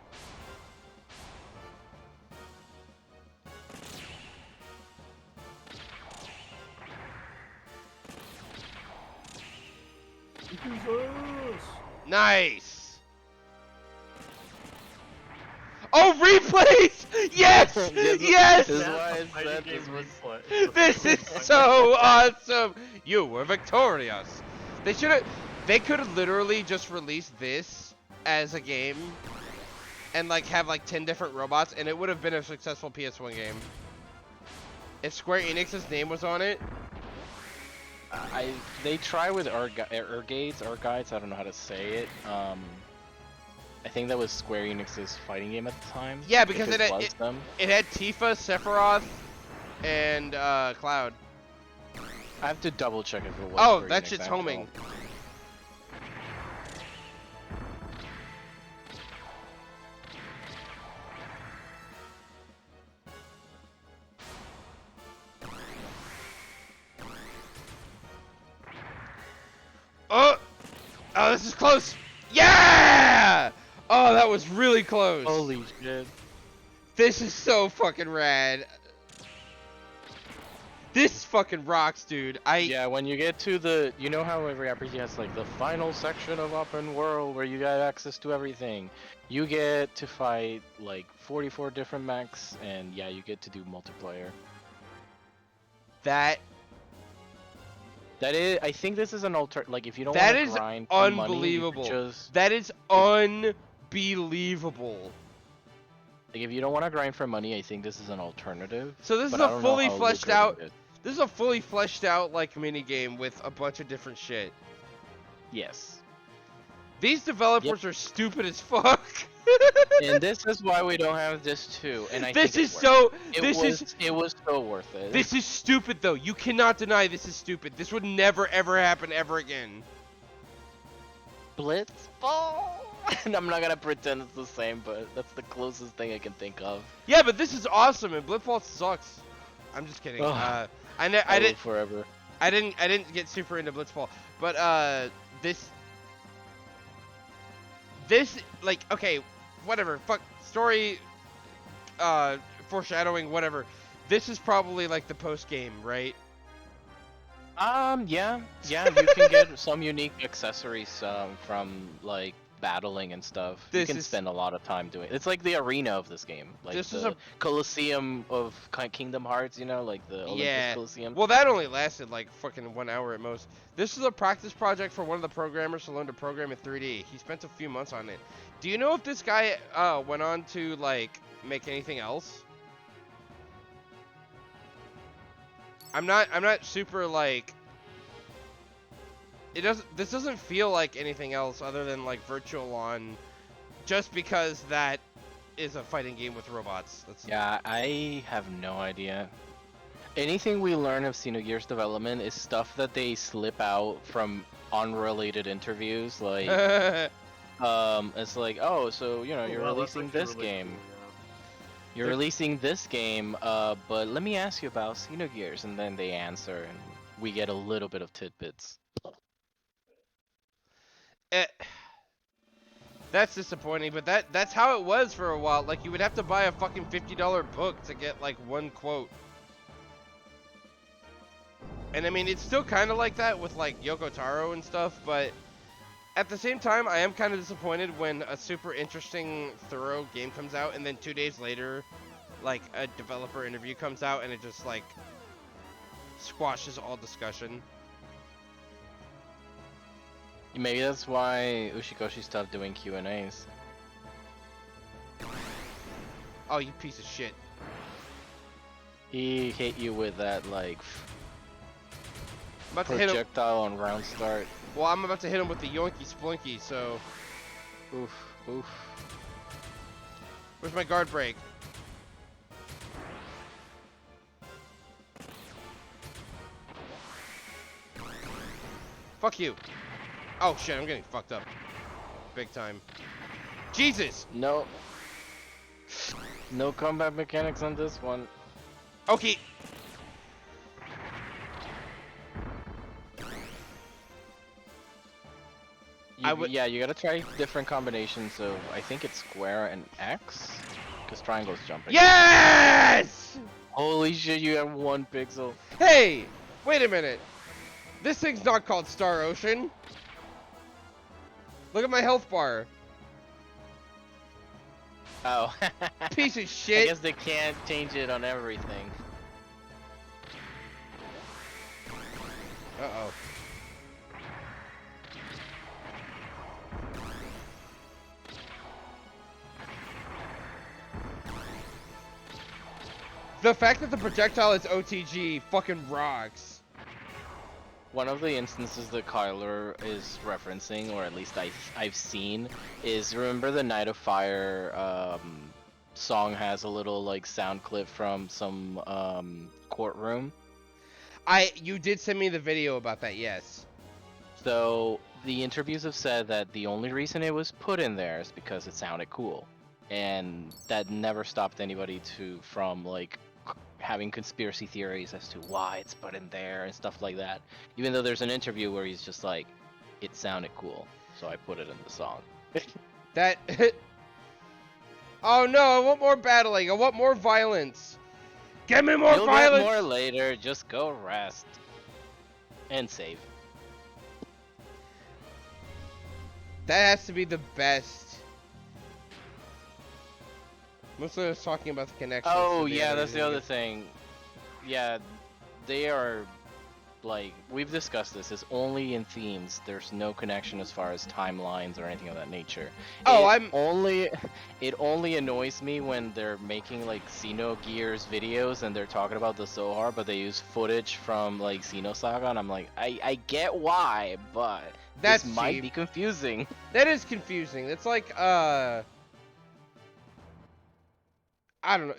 Jesus! Nice! Oh, replays! Yes! Yes! This is why I said this was... This is so awesome! You were victorious! They could have literally just released this as a game and like have like 10 different robots and it would have been a successful PS1 game. If Square Enix's name was on it. They try with Urgates, I don't know how to say it. I think that was Square Enix's fighting game at the time. Yeah, because it had Tifa, Sephiroth, and Cloud. I have to double check if it was. Oh, Square that Enix shit's after homing. Oh, this is close. Yeah! Oh, that was really close. Holy shit. This is so fucking rad. This fucking rocks, dude. Yeah, when you get to the... You know how every RPG has, like, the final section of open world where you got access to everything? You get to fight, like, 44 different mechs, and yeah, you get to do multiplayer. That is... I think this is an like, if you don't that want to is grind for money, you unbelievable. could just... That is unbelievable. Like, if you don't want to grind for money, I think this is an alternative. So this is but I a don't know fully how fleshed lucrative out... it is. This is a fully fleshed out, like, mini game with a bunch of different shit. Yes. These developers are stupid as fuck. And this is why we don't have this too. And I this think is so. it was so worth it. This is stupid though. You cannot deny this is stupid. This would never ever happen ever again. Blitzball. And I'm not gonna pretend it's the same, but that's the closest thing I can think of. Yeah, but this is awesome, and Blitzball sucks. I'm just kidding. Ugh. I didn't forever. I didn't get super into Blitzball, but this like, okay, whatever. Fuck story, foreshadowing, whatever. This is probably like the post game, right? Yeah, you can get some unique accessories from like battling and stuff. You can spend a lot of time doing it. It's like the arena of this game, like the Colosseum of Kingdom Hearts, you know, like the Olympus Colosseum. Well, that only lasted like fucking 1 hour at most. This is a practice project for one of the programmers to learn to program in 3D. He spent a few months on it. Do you know if this guy went on to like make anything else? I'm not super like. This doesn't feel like anything else other than like Virtual Lawn, just because that is a fighting game with robots. Yeah, I have no idea. Anything we learn of Xenogears development is stuff that they slip out from unrelated interviews, like it's like, oh, so you know, you're releasing this game. Cool, yeah. You're releasing this game, but let me ask you about Xenogears, and then they answer, and we get a little bit of tidbits. That's disappointing, but that's how it was for a while. Like, you would have to buy a fucking $50 book to get like one quote. And I mean, it's still kind of like that with like Yoko Taro and stuff, but at the same time, I am kind of disappointed when a super interesting, thorough game comes out, and then 2 days later, like, a developer interview comes out, and it just, like, squashes all discussion. Maybe that's why Ushikoshi stopped doing Q&As. Oh, you piece of shit. He hit you with that like I'm about to hit him. projectile on round start. Well, I'm about to hit him with the yoinky splunky. So, Oof, oof. where's my guard break? Fuck you. Oh shit, I'm getting fucked up. Big time. Jesus! No. No combat mechanics on this one. Okay. Yeah, you gotta try different combinations of, I think it's square and X, because triangle's jumping. Yes! Holy shit, you have 1 pixel. Hey! Wait a minute. This thing's not called Star Ocean. Look at my health bar. Oh. Piece of I shit. guess they can't change it on everything. Uh-oh. The fact that the projectile is OTG fucking rocks. One of the instances that Kyler is referencing, or at least I've seen, is remember the Night of Fire song has a little like sound clip from some courtroom. You did send me the video about that, yes. So the interviews have said that the only reason it was put in there is because it sounded cool, and that never stopped anybody from like having conspiracy theories as to why it's put in there and stuff like that. Even though there's an interview where he's just like, it sounded cool, so I put it in the song. That. Oh no! I want more battling. I want more violence. Give me more You'll violence. get more later. Just go rest and save. That has to be the best. Mostly I was talking about the connection. Oh yeah, that's the other thing. Yeah, they are like, we've discussed this. It's only in themes. There's no connection as far as timelines or anything of that nature. Oh, It only annoys me when they're making like Xenogears videos and they're talking about the Zohar, but they use footage from like Xenosaga, and I'm like, I get why, but That's this might cheap. be confusing. That is confusing. It's like I don't know.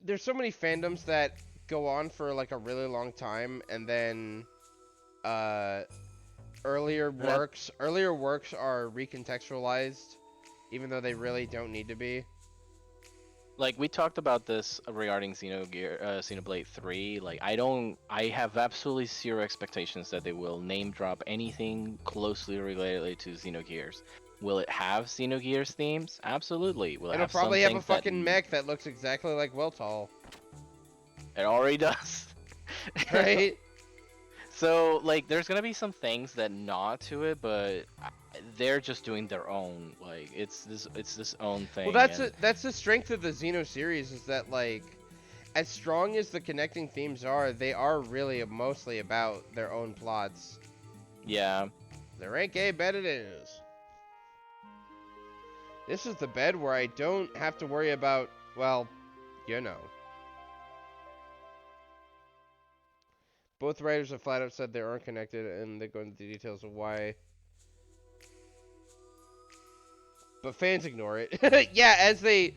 There's so many fandoms that go on for like a really long time, and then earlier works are recontextualized, even though they really don't need to be. Like, we talked about this regarding Xenoblade 3. Like, I have absolutely zero expectations that they will name drop anything closely related to Xenogears. Will it have Xenogears themes? Absolutely. Will it It'll have probably some have a things that fucking mech that looks exactly like Weltall, It already does. right? So, like, there's gonna be some things that nod to it, but they're just doing their own. Like, it's this own thing. Well, and that's the strength of the Xeno series, is that like, as strong as the connecting themes are, they are really mostly about their own plots. yeah. The rank A bed it is. This is the bed where I don't have to worry about, well, you know. Both writers have flat out said they aren't connected, and they go into the details of why. But fans ignore it. Yeah, as they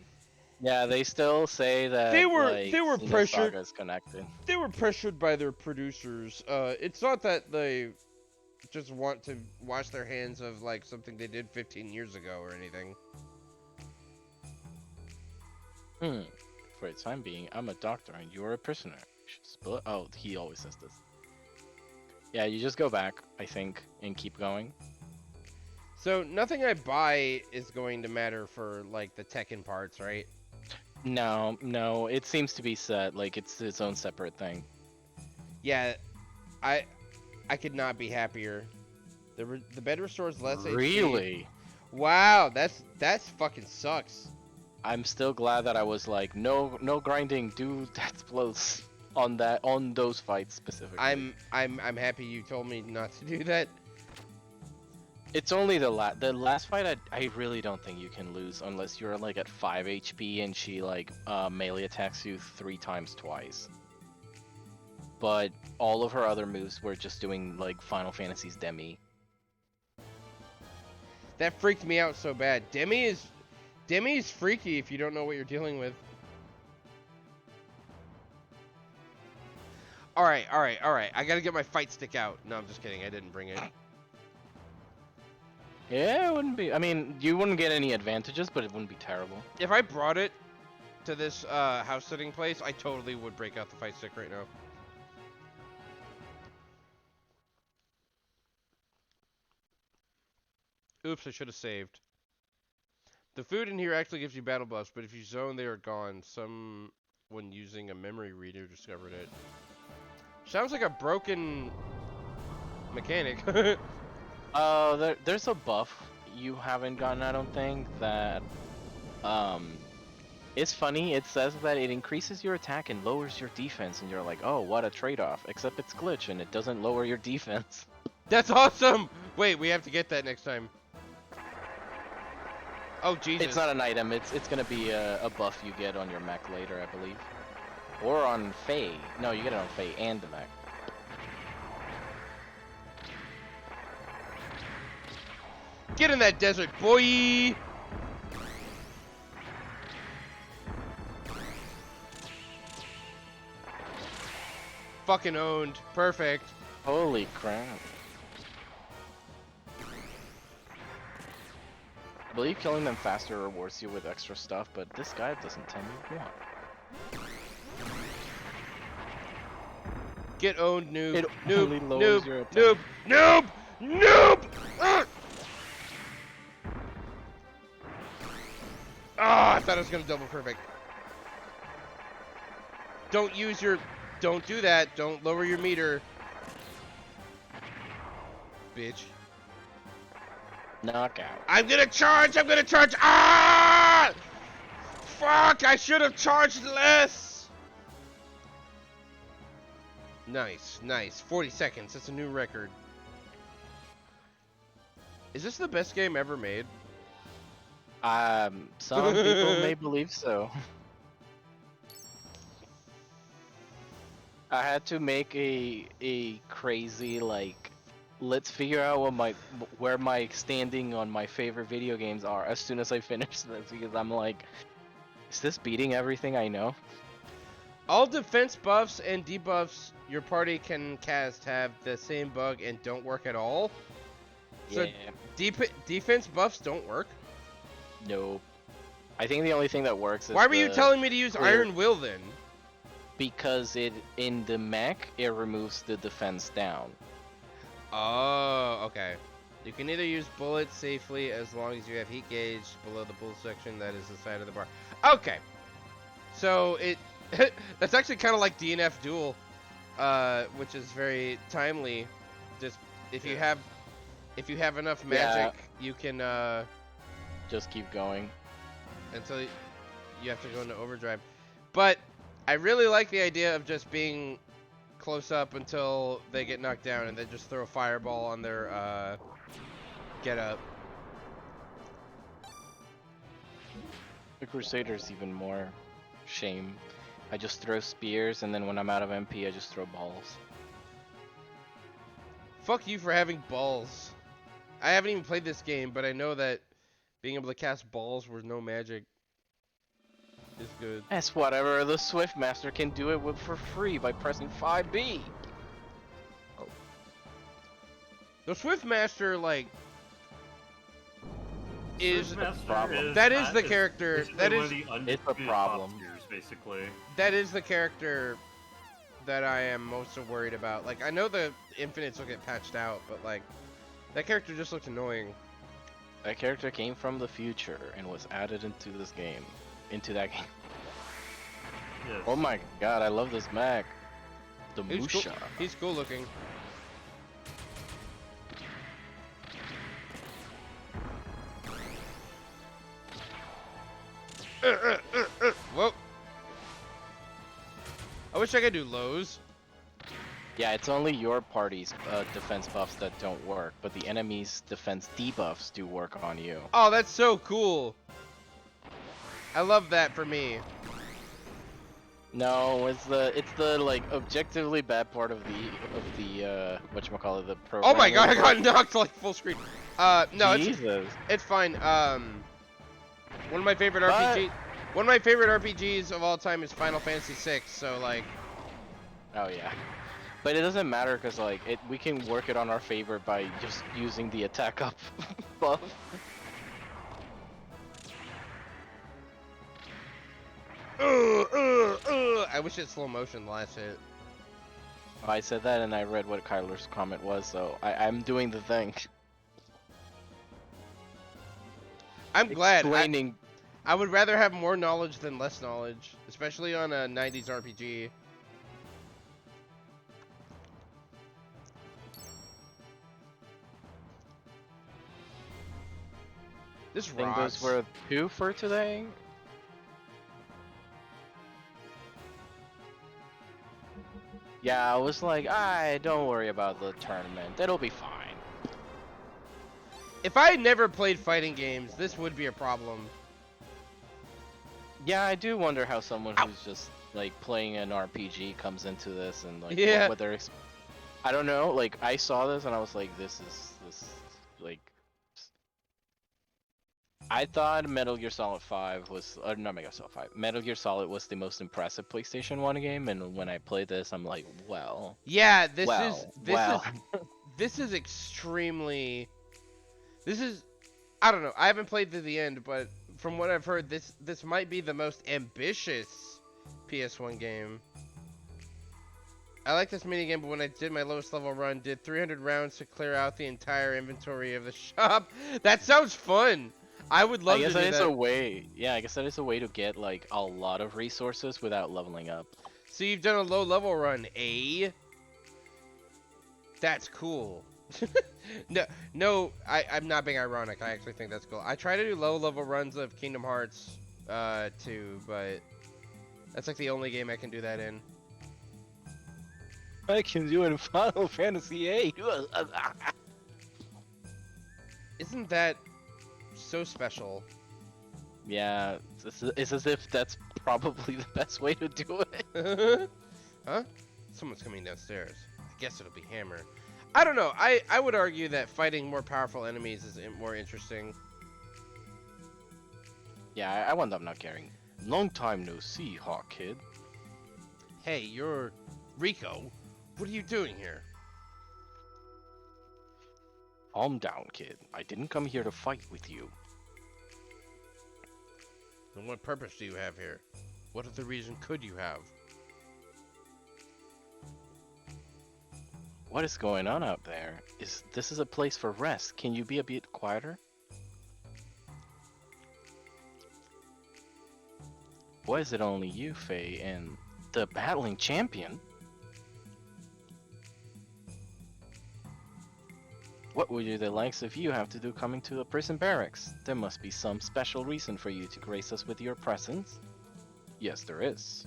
They still say that They were Xenosaga pressured. is connected. They were pressured by their producers. It's not that they just want to wash their hands of like something they did 15 years ago or anything. For the time being, I'm a doctor and you're a prisoner. You should split. Oh, he always says this. Yeah, you just go back, I think, and keep going. So nothing I buy is going to matter for like the Tekken parts, right? No, it seems to be set. Like, it's its own separate thing. Yeah, I could not be happier. The bed restores less HP. Really? Wow, that's fucking sucks. I'm still glad that I was like, no grinding, do death blows on those fights specifically. I'm happy you told me not to do that. It's only the last fight. I really don't think you can lose unless you're like at 5 HP and she like melee attacks you 3 times twice. But all of her other moves were just doing like Final Fantasy's Demi. That freaked me out so bad. Demi is freaky if you don't know what you're dealing with. All right. I gotta get my fight stick out. No, I'm just kidding. I didn't bring it. Yeah, it wouldn't be. I mean, you wouldn't get any advantages, but it wouldn't be terrible. If I brought it to this house sitting place, I totally would break out the fight stick right now. Oops, I should have saved. The food in here actually gives you battle buffs, but if you zone, they are gone. Someone using a memory reader discovered it. Sounds like a broken mechanic. There's a buff you haven't gotten, I don't think, that, it's funny, it says that it increases your attack and lowers your defense, and you're like, oh, what a trade-off, except it's glitch, and it doesn't lower your defense. That's awesome! Wait, we have to get that next time. Oh, Jesus. It's not an item, it's gonna be a buff you get on your mech later, I believe. Or on Faye. No, you get it on Faye and the mech. Get in that desert, boy! Fucking owned. Perfect. Holy crap. I believe killing them faster rewards you with extra stuff, but this guy doesn't tell me what. Get owned, noob. It Noob, only lowers your noob, attack. noob, noob, noob! Ah, I thought I was gonna double perfect. Don't do that. Don't lower your meter. Bitch. Knockout. I'm gonna charge! Ah! Fuck! I should have charged less! Nice. 40 seconds. That's a new record. Is this the best game ever made? Some people may believe so. I had to make a crazy, like, let's figure out where my standing on my favorite video games are as soon as I finish this, because I'm like, is this beating everything I know? All defense buffs and debuffs your party can cast have the same bug and don't work at all. So Yeah. Defense buffs don't work? Nope. I think the only thing that works is Why were you telling me to use Iron Will then? Because in the mech, it removes the defense down. Oh, okay. You can either use bullets safely as long as you have heat gauge below the bullet section that is the side of the bar. Okay. So it that's actually kind of like DNF Duel, which is very timely. Just if you have enough magic, you can just keep going until you have to go into overdrive. But I really like the idea of just being close up until they get knocked down and then just throw a fireball on their get up. The Crusader's even more shame. I just throw spears, and then when I'm out of MP, I just throw balls. Fuck you for having balls. I haven't even played this game, but I know that being able to cast balls with no magic is good. That's whatever. The Swiftmaster can do it with for free by pressing 5B. Oh. The Swiftmaster, like, is Swiftmaster the problem. That is the character. That is it's a problem. Basically. That is the character that I am most worried about. Like, I know the infinites will get patched out, but like, that character just looks annoying. That character came from the future and was added into this game. Into that game. Yes. Oh my god, I love this mech. The Musha. Cool. He's cool looking. Whoa. I wish I could do lows. Yeah, it's only your party's defense buffs that don't work, but the enemy's defense debuffs do work on you. Oh, that's so cool. I love that for me. No, it's the like objectively bad part of the whatchamacallit, the program. Oh my god, I got knocked like full screen. No, Jesus. it's fine. One of my favorite RPGs of all time is Final Fantasy VI. So like. Oh yeah. But it doesn't matter because like we can work it on our favor by just using the attack up buff. I wish it slow motion the last hit. I said that and I read what Kyler's comment was, so I'm doing the thing. I'm glad. Explaining. I would rather have more knowledge than less knowledge, especially on a 90s RPG. This I think rocks. those were 2 for today. Yeah, I was like, don't worry about the tournament. It'll be fine. If I had never played fighting games, this would be a problem. Yeah, I do wonder how someone who's just like playing an RPG comes into this and like Yeah. whether it's, I don't know, like I saw this and I was like, this like, I thought Metal Gear Solid 5 was, not Metal Gear Solid 5, Metal Gear Solid was the most impressive PlayStation 1 game, and when I played this, I'm like, well. Yeah, this well. is extremely. This is, I don't know. I haven't played to the end, but from what I've heard, this might be the most ambitious PS1 game. I like this minigame, but when I did my lowest level run, did 300 rounds to clear out the entire inventory of the shop. That sounds fun. I would love to do that. I guess that is a way. Yeah, I guess that is a way to get like a lot of resources without leveling up. So you've done a low level run, eh? That's cool. No, I'm not being ironic. I actually think that's cool. I try to do low level runs of Kingdom Hearts 2, but that's like the only game I can do that in. I can do it in Final Fantasy VIII. Isn't that so special? Yeah, it's as if that's probably the best way to do it. Huh? Someone's coming downstairs. I guess it'll be Hammer. I don't know. I would argue that fighting more powerful enemies is more interesting. Yeah, I wound up not caring. Long time no see, Hawk Kid. Hey, you're Rico. What are you doing here? Calm down, kid. I didn't come here to fight with you. And what purpose do you have here? What other reason could you have? What is going on out there? This is a place for rest. Can you be a bit quieter? Why is it only you, Faye, and the battling champion? What would the likes of you have to do coming to the prison barracks? There must be some special reason for you to grace us with your presence. Yes, there is.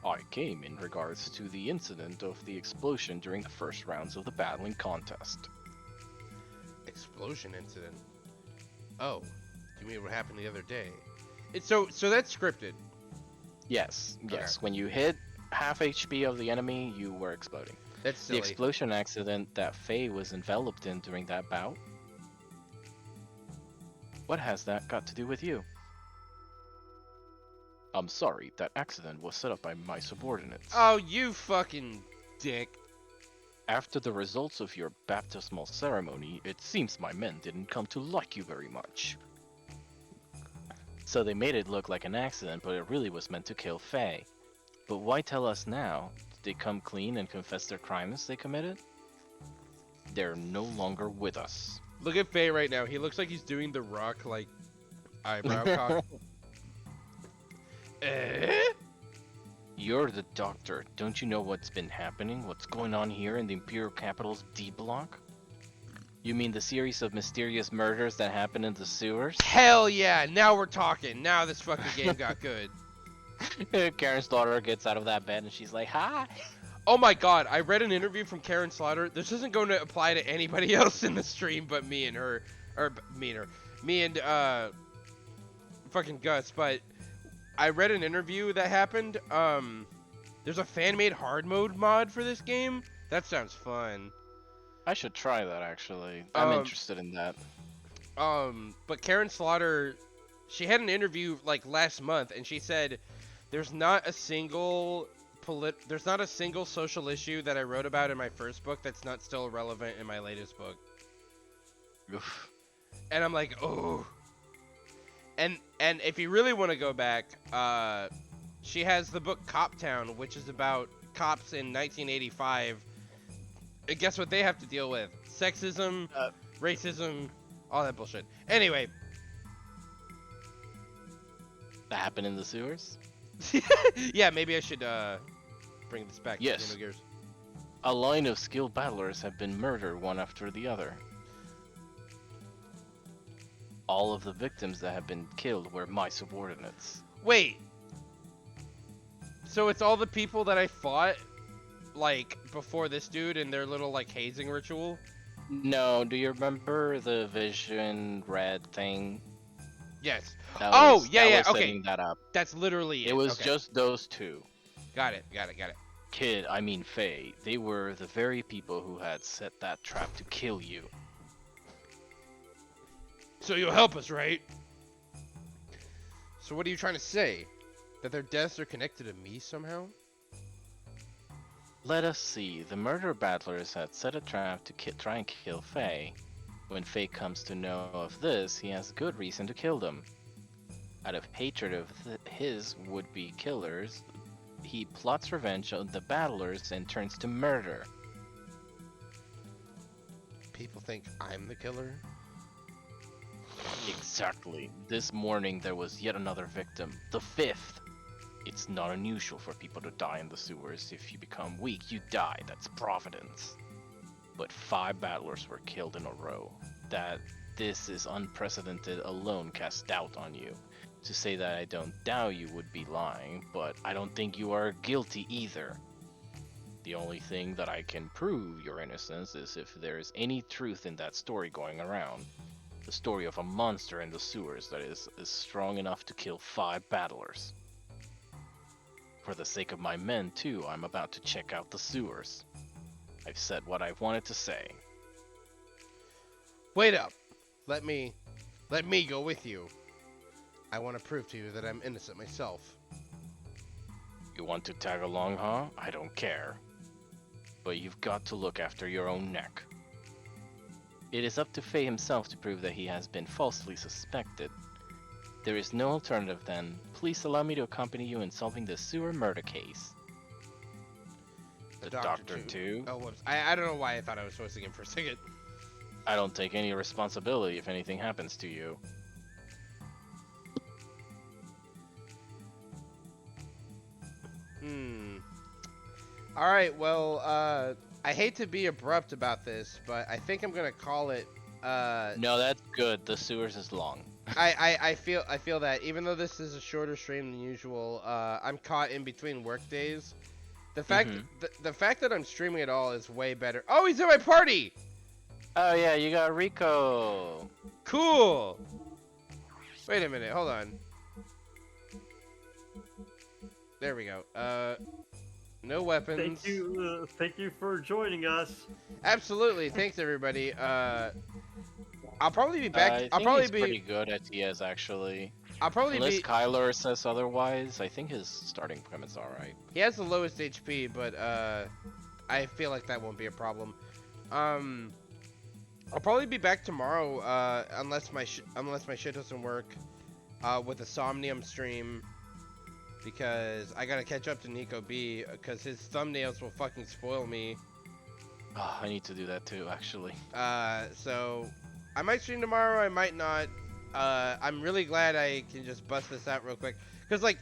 I came in regards to the incident of the explosion during the first rounds of the battling contest. Explosion incident? Oh, you mean what happened the other day? So that's scripted. Yes, Okay. yes. When you hit half HP of the enemy, you were exploding. That's The silly. explosion accident that Faye was enveloped in during that bout? What has that got to do with you? I'm sorry, that accident was set up by my subordinates. Oh, you fucking dick. After the results of your baptismal ceremony, it seems my men didn't come to like you very much. So they made it look like an accident, but it really was meant to kill Faye. But why tell us now? Did they come clean and confess their crimes they committed? They're no longer with us. Look at Faye right now. He looks like he's doing the Rock, like, eyebrow cock. Eh? You're the doctor. Don't you know what's been happening? What's going on here in the Imperial Capital's D block? You mean the series of mysterious murders that happened in the sewers? Hell yeah! Now we're talking. Now this fucking game got good. Karen's daughter gets out of that bed and she's like, hi! Oh my god, I read an interview from Karen Slaughter. This isn't going to apply to anybody else in the stream but me and her. Or me and her. Me and, fucking Gus. But I read an interview that happened. There's a fan-made hard mode mod for this game. That sounds fun. I should try that, actually. I'm interested in that. But Karen Slaughter, she had an interview, like, last month, and she said there's not a single social issue that I wrote about in my first book that's not still relevant in my latest book. Oof. And I'm like, oh. And if you really want to go back, she has the book Cop Town, which is about cops in 1985. And guess what they have to deal with? Sexism, racism, all that bullshit. Anyway. That happened in the sewers? Yeah, maybe I should bring this back Yes. to Xenogears. A line of skilled battlers have been murdered one after the other. All of the victims that have been killed were my subordinates. Wait. So it's all the people that I fought, like, before this dude and their little, like, hazing ritual? No, do you remember the Vision Red thing? Yes. That Oh, was- yeah, that yeah, was okay. setting that up. That's literally it. It was Okay. just those two. Got it. Kid, I mean Faye, they were the very people who had set that trap to kill you. So you'll help us, right? So what are you trying to say? That their deaths are connected to me somehow? Let us see, the murder battlers had set a trap to try and kill Faye. When Faye comes to know of this, he has good reason to kill them. Out of hatred of his would-be killers, he plots revenge on the battlers and turns to murder. People think I'm the killer? Exactly. This morning there was yet another victim, the 5th. It's not unusual for people to die in the sewers. If you become weak, you die. That's providence. But 5 battlers were killed in a row. That this is unprecedented alone casts doubt on you. To say that I don't doubt you would be lying, but I don't think you are guilty either. The only thing that I can prove your innocence is if there is any truth in that story going around. The story of a monster in the sewers that is strong enough to kill 5 battlers. For the sake of my men too, I'm about to check out the sewers. I've said what I wanted to say. Wait up. Let me go with you. I want to prove to you that I'm innocent myself. You want to tag along, huh? I don't care. But you've got to look after your own neck. It is up to Faye himself to prove that he has been falsely suspected. There is no alternative then. Please allow me to accompany you in solving this sewer murder case. The Doctor too? Oh, whoops. I don't know why I thought I was hosting him for a second. I don't take any responsibility if anything happens to you. Alright, well, I hate to be abrupt about this, but I think I'm gonna call it, No, that's good. The sewers is long. I feel that even though this is a shorter stream than usual, I'm caught in between work days. The fact the fact that I'm streaming at all is way better. Oh, he's at my party. Oh yeah, you got Rico. Cool. Wait a minute, hold on. There we go. No weapons. Thank you for joining us. Absolutely, thanks everybody. I'll probably be back. I think I'll probably he's be pretty good at TS actually. I'll probably Unless be. Kyler says otherwise, I think his starting premise alright. He has the lowest HP, but I feel like that won't be a problem. I'll probably be back tomorrow, unless my shit doesn't work, with a Somnium stream, because I gotta catch up to Nico B, because his thumbnails will fucking spoil me. Oh, I need to do that too, actually. So I might stream tomorrow, I might not. I'm really glad I can just bust this out real quick, because like,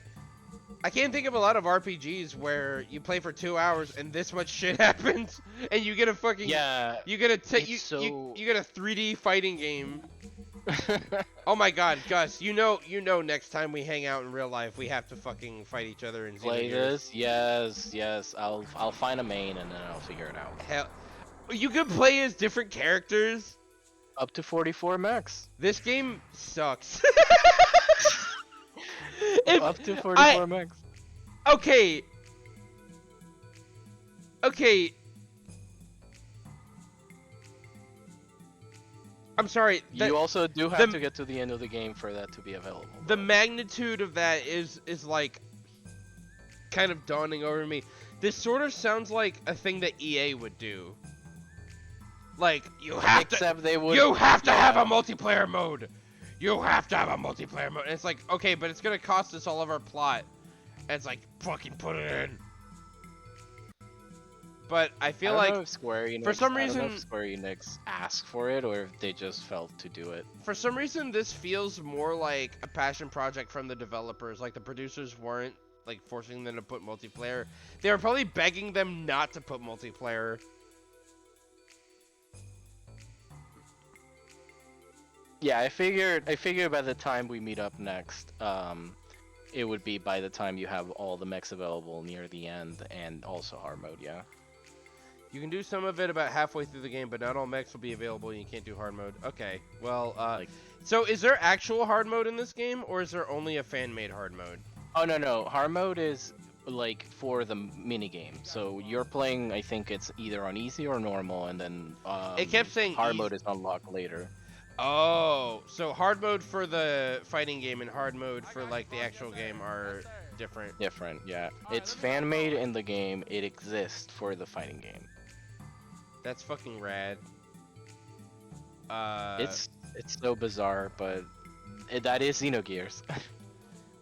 I can't think of a lot of RPGs where you play for 2 hours and this much shit happens, and you get a fucking Yeah. you get a it's so... you get a 3D fighting game Oh my God, Gus, you know, next time we hang out in real life, we have to fucking fight each other in Play Xenogears. this? Yes. I'll find a main and then I'll figure it out. Hell, you can play as different characters. Up to 44 max. This game sucks. Up to 44 max. Okay. Okay. I'm sorry. You also do have to get to the end of the game for that to be available. The magnitude of that is like kind of dawning over me. This sort of sounds like a thing that EA would do. Like you have to have a multiplayer mode. You have to have a multiplayer mode. And it's like, okay, but it's gonna cost us all of our plot. And it's like, fucking put it in. But I feel like Square Enix, for some reason I don't know if Square Enix asked for it or if they just felt to do it. For some reason, this feels more like a passion project from the developers. Like the producers weren't like forcing them to put multiplayer. They were probably begging them not to put multiplayer. Yeah, I figured by the time we meet up next, it would be by the time you have all the mechs available near the end and also hard mode, yeah. You can do some of it about halfway through the game, but not all mechs will be available and you can't do hard mode. Okay, well, so is there actual hard mode in this game, or is there only a fan-made hard mode? Oh, no. Hard mode is, like, for the minigame. So you're playing, I think it's either on easy or normal, and then it kept saying hard mode is unlocked later. Oh, so hard mode for the fighting game and hard mode for, like, the actual game are different. Different, yeah. It's fan-made in the game. It exists for the fighting game. That's fucking rad. It's so bizarre, but that is Xenogears.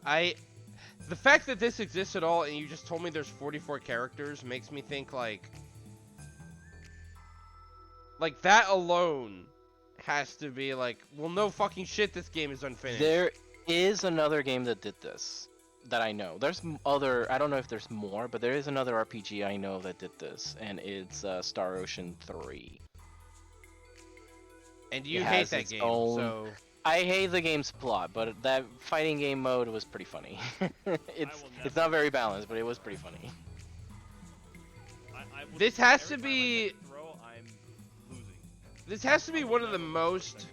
The fact that this exists at all and you just told me there's 44 characters makes me think like that alone has to be like, well, no fucking shit, this game is unfinished. There is another game that did this that I know. There's other, I don't know if there's more, but there is another RPG I know that did this, and it's Star Ocean 3. And you hate that game, so... I hate the game's plot, but that fighting game mode was pretty funny. It's not very balanced, but it was pretty funny. This has to be... This has to be one of the most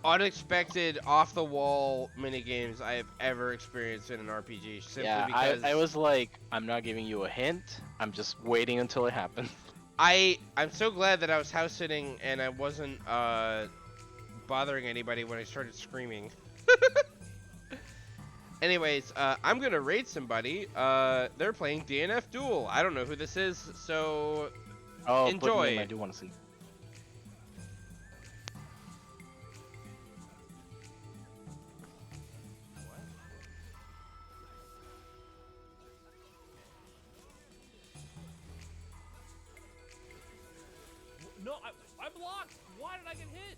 unexpected, off-the-wall minigames I have ever experienced in an RPG. Simply because I was like, I'm not giving you a hint. I'm just waiting until it happens. I'm so glad that I was house sitting and I wasn't bothering anybody when I started screaming. Anyways, I'm gonna raid somebody. They're playing DNF Duel. I don't know who this is, so enjoy. I do want to see. No, I blocked. Why did I get hit?